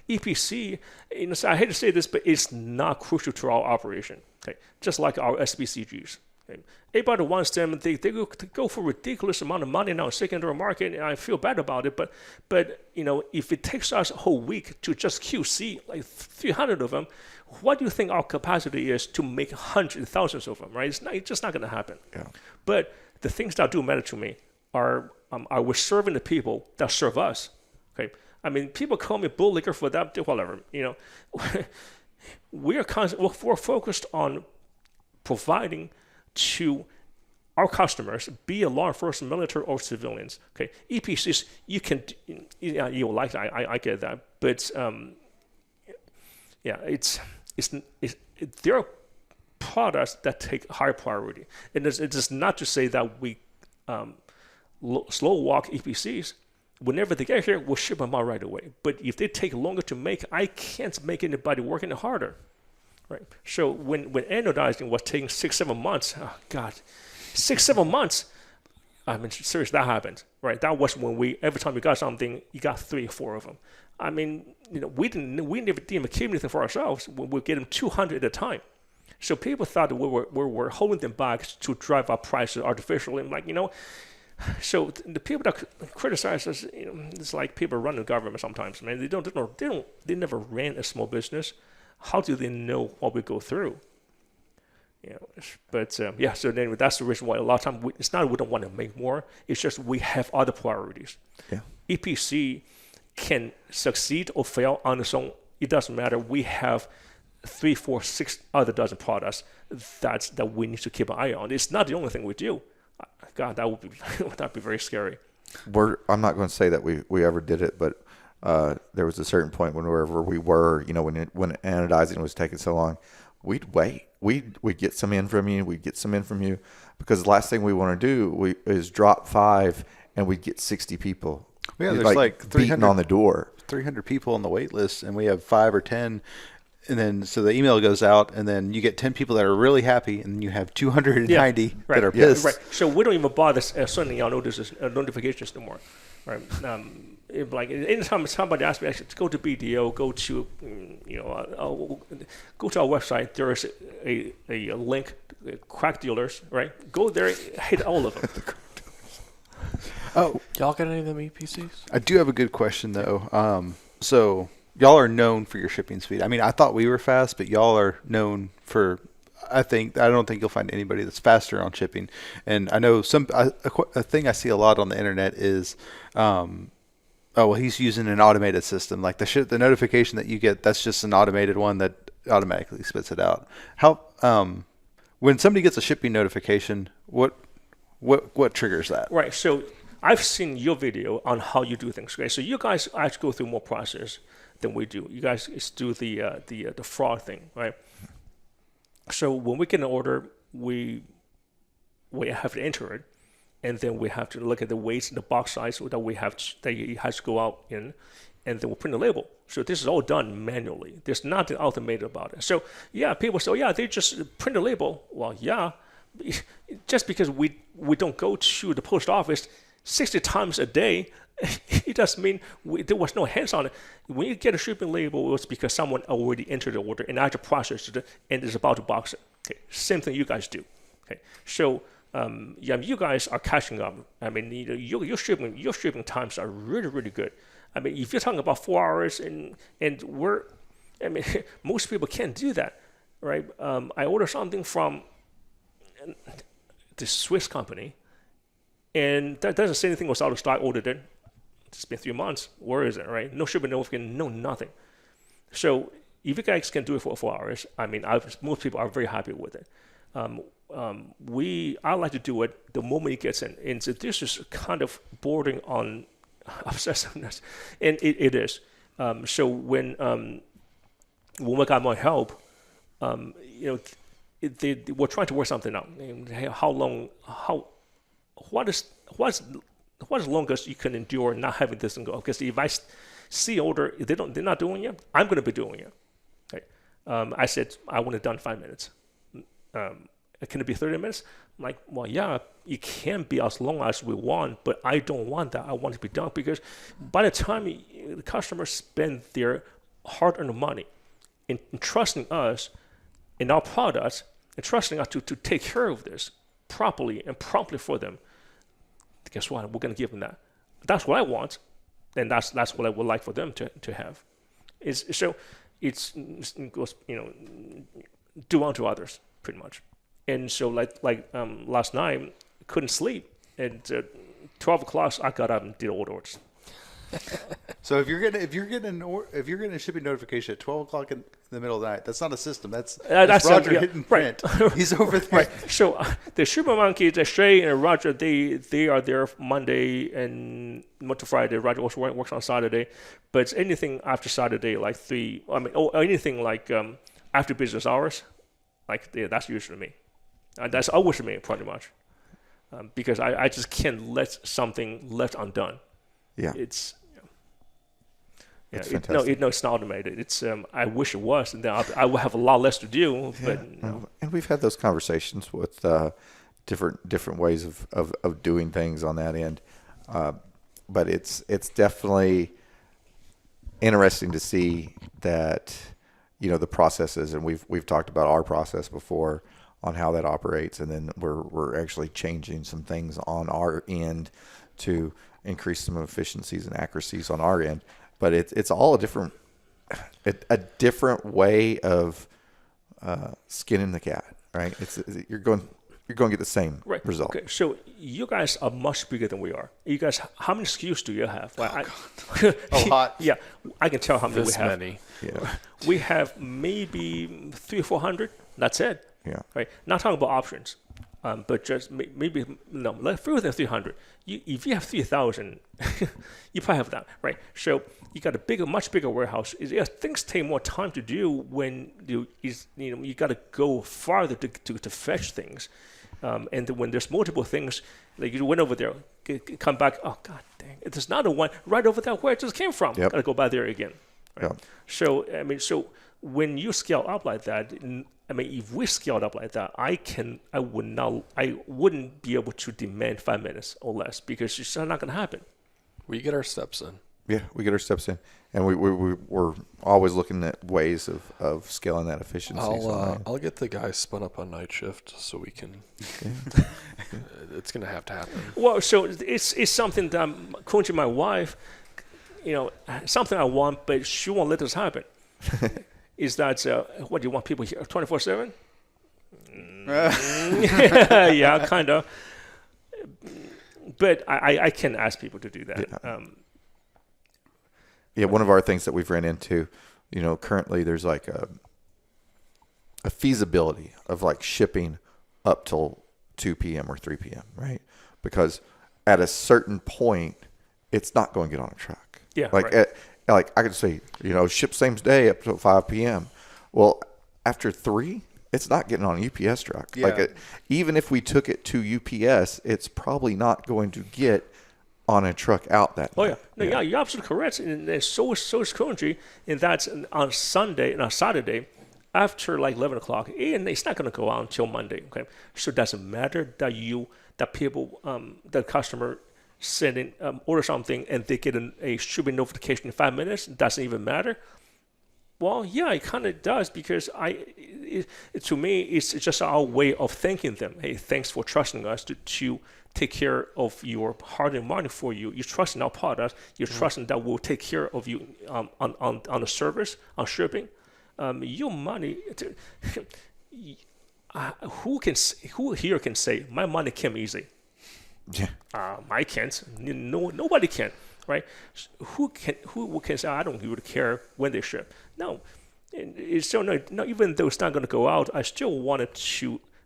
EPC, I hate to say this, but it's not crucial to our operation. Okay, just like our SBCGs. Okay? Everybody wants them. They go for a ridiculous amount of money now in secondary market, and I feel bad about it. But if it takes us a whole week to just QC like 300 of them, what do you think our capacity is to make hundreds, thousands of them? Right? It's just not going to happen. Yeah. But the things that do matter to me are we serving the people that serve us. Okay. I mean, people call me bulllicker for that, whatever. We're focused on providing to our customers, be it law enforcement, military, or civilians. Okay, EPCs, you like that. I get that, but they're products that take higher priority. And it is not to say that we slow walk EPCs. Whenever they get here, we'll ship them out right away. But if they take longer to make, I can't make anybody working harder. Right. So when anodizing was taking 6-7 months, oh God, 6-7 months. I mean, seriously, that happened. Right. That was when every time we got something, you got 3 or 4 of them. I mean, we never didn't keep anything for ourselves. We were getting 200 at a time. So people thought that we were holding them back to drive up prices artificially. I'm so the people that criticize us, it's like people running the government sometimes. Man, they never ran a small business. How do they know what we go through? But so anyway, that's the reason why a lot of times it's not we don't want to make more. It's just we have other priorities. Yeah. EPC can succeed or fail on its own. It doesn't matter. We have 3, 4, 6 other dozen products that we need to keep an eye on. It's not the only thing we do. God, that'd be very scary. I'm not going to say that we ever did it, but there was a certain point wherever we were, when anodizing was taking so long, we'd wait. We'd get some in from you. We'd get some in from you, because the last thing we want to do is drop 5 and we'd get 60 people. Yeah, there's like 300 on the door. 300 people on the wait list, and we have 5 or 10. And then, so the email goes out, and then you get 10 people that are really happy, and you have 290 that are pissed. Right. So we don't even bother sending out notifications anymore. Right. Like anytime somebody asks me, I should go to BDO, go to go to our website. There is a link, crack dealers. Right. Go there, hit all of them. Oh, y'all got any of them EPCs? I do have a good question though. So y'all are known for your shipping speed. I mean, I thought we were fast, but y'all are known for. I don't think you'll find anybody that's faster on shipping. And I know a thing I see a lot on the internet is, he's using an automated system. Like the notification that you get, that's just an automated one that automatically spits it out. How when somebody gets a shipping notification, what triggers that? Right. So I've seen your video on how you do things. Okay. So you guys actually go through more process than we do. You guys do the fraud thing, right? So when we get an order, we have to enter it, and then we have to look at the weights and the box size that it has to go out in, and then we'll print a label. So this is all done manually. There's nothing automated about it. So people say, they just print a label. Well, just because we don't go to the post office 60 times a day, it doesn't mean there was no hands on it. When you get a shipping label, it was because someone already entered the order and actually processed it and is about to box it. Okay, same thing you guys do. Okay, so you guys are catching up. I mean, your shipping times are really, really good. I mean, if you're talking about 4 hours and most people can't do that, right? I ordered something from the Swiss company, and that doesn't say anything was out of stock. Ordered it. It's been 3 months. Where is it, right? No shipping notification, no nothing. So if you guys can do it for 4 hours, I mean, most people are very happy with it. I like to do it the moment it gets in. And so this is kind of bordering on obsessiveness, and it is. So when we got more help, we're trying to work something out. What's the longest you can endure not having this and go? Because if I see order, if they're not doing it, I'm going to be doing it. Okay. I said I want it done in 5 minutes. Can it be 30 minutes? I'm like, well, it can be as long as we want, but I don't want that. I want it to be done, because by the time the customers spend their hard-earned money in trusting us in our products and trusting us to take care of this properly and promptly for them, guess what? We're going to give them that. That's what I want, and that's what I would like for them to have. It goes, do unto others, pretty much. And so like last night, couldn't sleep. At 12 o'clock, I got up and did all the orders. So if you're getting a shipping notification at 12 o'clock in the middle of the night, that's not a system. That's Roger hitting print. Right. He's over there. Right. So the Super Monkey, Shay and Roger, they are there Monday and to Friday. Roger also works on Saturday, but it's anything after Saturday, like 3. Or anything like after business hours, That's usually me. That's always me, pretty much. Because I just can't let something left undone. Yeah. It's fantastic. it's not automated. It's I wish it was, and then I would have a lot less to do. But And we've had those conversations with different ways of doing things on that end. But it's definitely interesting to see that, the processes, and we've talked about our process before on how that operates, and then we're actually changing some things on our end to increase some efficiencies and accuracies on our end. But it's all a different way of skinning the cat, right? You're going to get the same result. Okay, so you guys are much bigger than we are. You guys, how many SKUs do you have? Well, hot. Yeah, I can tell how many we have. Many. Yeah. We have maybe 300 or 400. That's it. Yeah. Right. Not talking about options, but just maybe like fewer than 300. If you have 3,000, you probably have that, right? So you got a much bigger warehouse. Things take more time to do when you got to go farther to fetch things, and when there's multiple things, like you went over there, come back. Oh God dang! There's another one right over there where it just came from. Yep. Got to go by there again. Right? Yep. So when you scale up like that. If we scaled up like that, I wouldn't be able to demand 5 minutes or less, because it's not going to happen. We get our steps in. Yeah, we get our steps in, and we're always looking at ways of scaling that efficiency. I'll get the guys spun up on night shift so we can. It's going to happen. Well, so it's something that I'm coaching my wife. Something I want, but she won't let this happen. Is that what do you want people here 24/7? Yeah, kind of. But I can ask people to do that. Yeah. One of our things that we've ran into, currently there's like a feasibility of like shipping up till 2 p.m. or 3 p.m., right? Because at a certain point, it's not going to get on a truck. Yeah, like right. Like I could say, ship same day up to 5 p.m. Well, after 3, it's not getting on a UPS truck. Yeah. Like even if we took it to UPS, it's probably not going to get on a truck out that night. Oh yeah, no, yeah, you're absolutely correct. And so is Country, and that's on Sunday and on Saturday after like 11 o'clock, and it's not going to go out until Monday. Okay, so it doesn't matter that people, the customer send in, order something and they get a shipping notification in 5 minutes. It doesn't even matter. Well, yeah, it kind of does, because to me, it's just our way of thanking them. Hey, thanks for trusting us to take care of your hard-earned money for you. You're trusting our product. You're trusting that we'll take care of you on the service, on shipping. Your money. Who here can say my money came easy? Yeah. I can't. No, nobody can, right? Who can say I don't really care when they ship? No, it's still no. Even though it's not going to go out, I still wanted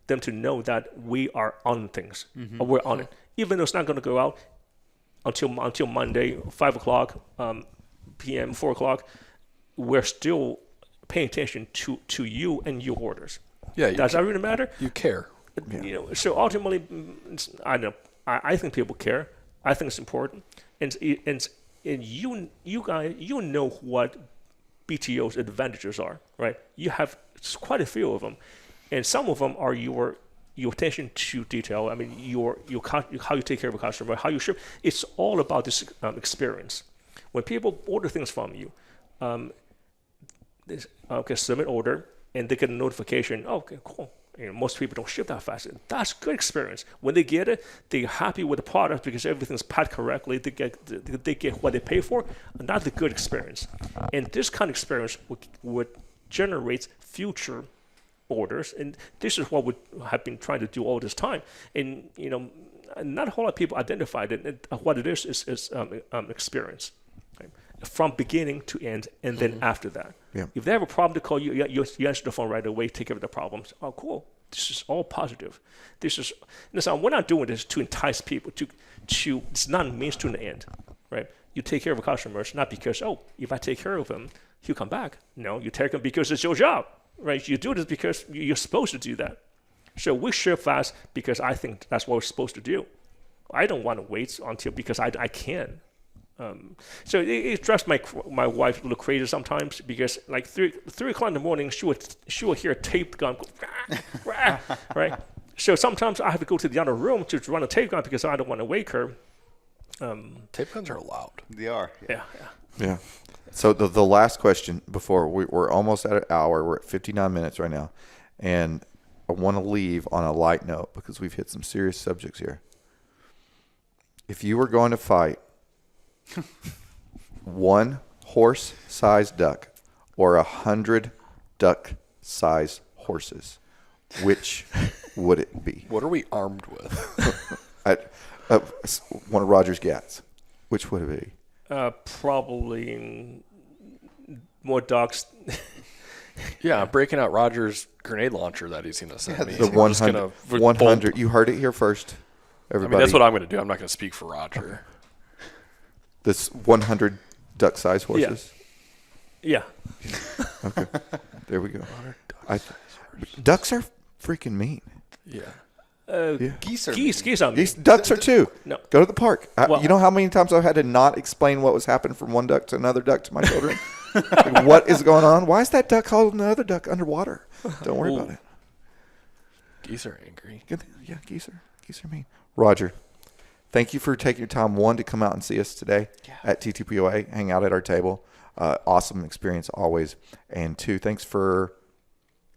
them to know that we are on things. Or we're on it, even though it's not going to go out until Monday, 5 o'clock p.m., 4 o'clock. We're still paying attention to you and your orders. Yeah, does that really matter? You care. Yeah. So ultimately, I don't know. I think people care. I think it's important, and you guys, know what BTO's advantages are, right? You have quite a few of them, and some of them are your attention to detail. I mean, how you take care of a customer, how you ship. It's all about this experience. When people order things from you, they submit order and they get a notification. Oh, okay, cool. Most people don't ship that fast. That's good experience. When they get it, they're happy with the product because everything's packed correctly. They get what they pay for, and that's a good experience. And this kind of experience would generate future orders, and this is what we have been trying to do all this time. And not a whole lot of people identified it. And what it is experience. Okay? From beginning to end, and then after that. Yeah. If they have a problem to call you, you answer the phone right away, take care of the problems. Oh, cool. This is all positive. Listen, we're not doing this to entice people. It's not a means to an end, right? You take care of a customer, not because, if I take care of him, he'll come back. No, you take him because it's your job. right? You do this because you're supposed to do that. So we ship fast because I think that's what we're supposed to do. I don't want to wait until because I can. So it drives my wife a little crazy sometimes because like 3 o'clock in the morning she will hear a tape gun go, rah, rah, right? So sometimes I have to go to the other room to run a tape gun because I don't want to wake her. Tape guns are loud. They are. Yeah. So the last question before we're almost at an hour. We're at 59 minutes right now, and I want to leave on a light note because we've hit some serious subjects here. If you were going to fight one horse-sized duck or 100 duck-sized horses, which would it be? What are we armed with? One of Roger's gats. Which would it be? Probably more ducks. Yeah, I'm breaking out Roger's grenade launcher that he's going to send me. The We're just 100. You heard it here first. Everybody. I mean, that's what I'm going to do. I'm not going to speak for Roger. This 100 duck-sized horses? Yeah. Okay. There we go. Ducks are freaking mean. Yeah. Geese are Geese are mean. Ducks are too. No. Go to the park. Well- You know how many times I've had to not explain what was happening from one duck to another duck to my children? Like, what is going on? Why is that duck holding the other duck underwater? Don't worry about it. Geese are angry. Yeah, geese are mean. Roger, thank you for taking your time, one, to come out and see us today at TTPOA, hang out at our table. Awesome experience always. And two, thanks for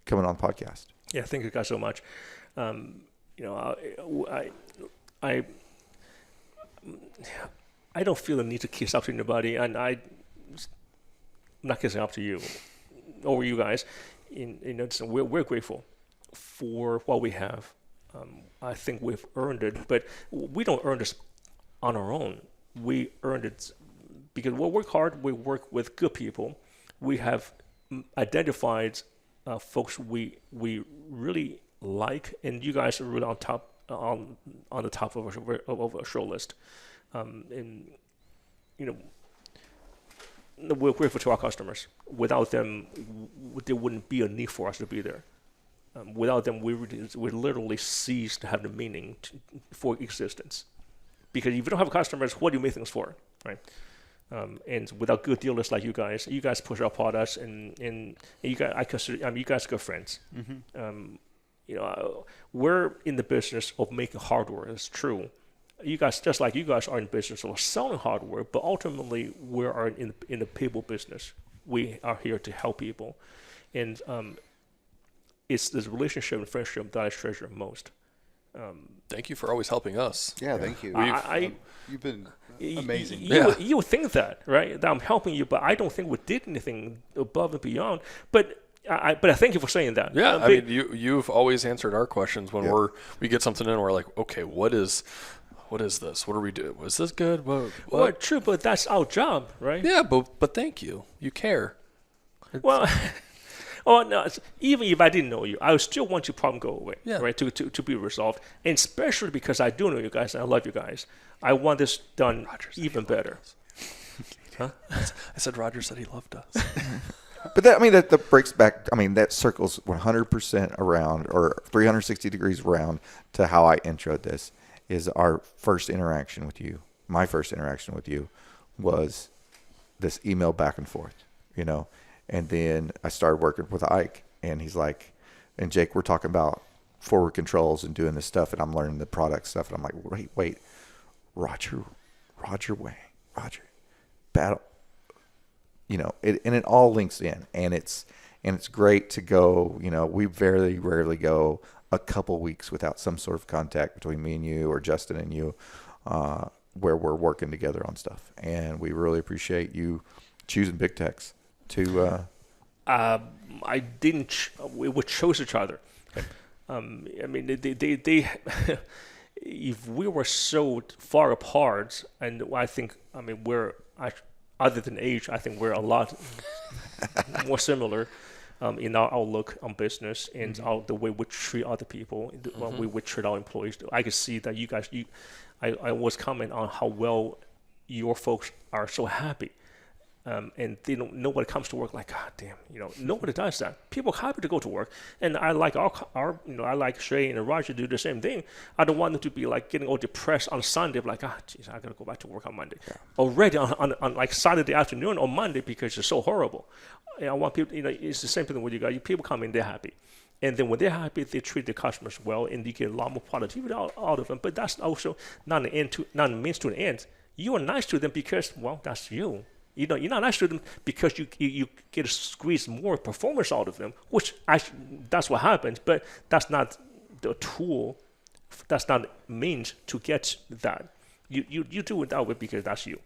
coming on the podcast. Yeah, thank you guys so much. I don't feel the need to kiss up to anybody, and I'm not kissing up to you or you guys. We're grateful for what we have. I think we've earned it, but we don't earn this on our own. We earned it because we work hard. We work with good people. We have identified folks we really like, and you guys are really on the top of a show list. And we're grateful to our customers. Without them, there wouldn't be a need for us to be there. Without them, we literally cease to have the meaning for existence. Because if you don't have customers, what do you make things for, right? And without good dealers like you guys push our products, and you guys, I consider, you guys are good friends. Mm-hmm. We're in the business of making hardware. It's true. You guys, just like you guys, are in business of selling hardware, but ultimately we are in the people business. We are here to help people, and it's this relationship and friendship that I treasure most. Thank you for always helping us. Yeah, thank you. You've been amazing. You would think that, right? That I'm helping you, but I don't think we did anything above and beyond. But I thank you for saying that. Yeah, I mean, you've always answered our questions when we get something in, and we're like, okay, what is this? What do we do? Was this good? What? Well, true, but that's our job, right? Yeah, but thank you. You care. Well, no. Even if I didn't know you, I would still want your problem to go away, right? To be resolved, and especially because I do know you guys and I love you guys. I want this done even better. Huh? I said Roger said he loved us. But that breaks back. I mean, that circles 100% around, or 360 degrees around, to how I introed this. Is our first interaction with you. My first interaction with you was this email back and forth, and then I started working with Ike, and he's like, and Jake, we're talking about forward controls and doing this stuff, and I'm learning the product stuff, and I'm like, wait, Roger Wang, battle, it all links in, and it's great to go. We very rarely go a couple weeks without some sort of contact between me and you, or Justin and you, where we're working together on stuff. And we really appreciate you choosing Big Tex to. I didn't. We chose each other. I mean, they if we were so far apart, and I think, other than age, I think we're a lot more similar. In our outlook on business and the way we treat other people, the way we treat our employees. I can see that you guys, I always comment on how well your folks are so happy. and they don't, nobody comes to work like, God damn, nobody does that. People are happy to go to work, and I like our I like Shay and Roger do the same thing. I don't want them to be like getting all depressed on Sunday, like, geez, I gotta go back to work on Monday. Already on like Saturday afternoon or Monday because it's so horrible. I want people, it's the same thing with you guys. People come in, they're happy. And then when they're happy, they treat the customers well, and you get a lot more productivity out of them. But that's also not a means to an end. You are nice to them because, well, that's you. You're not nice to them because you get to squeeze more performance out of them, which that's what happens. But that's not the tool. That's not means to get that. You do it that way because that's you.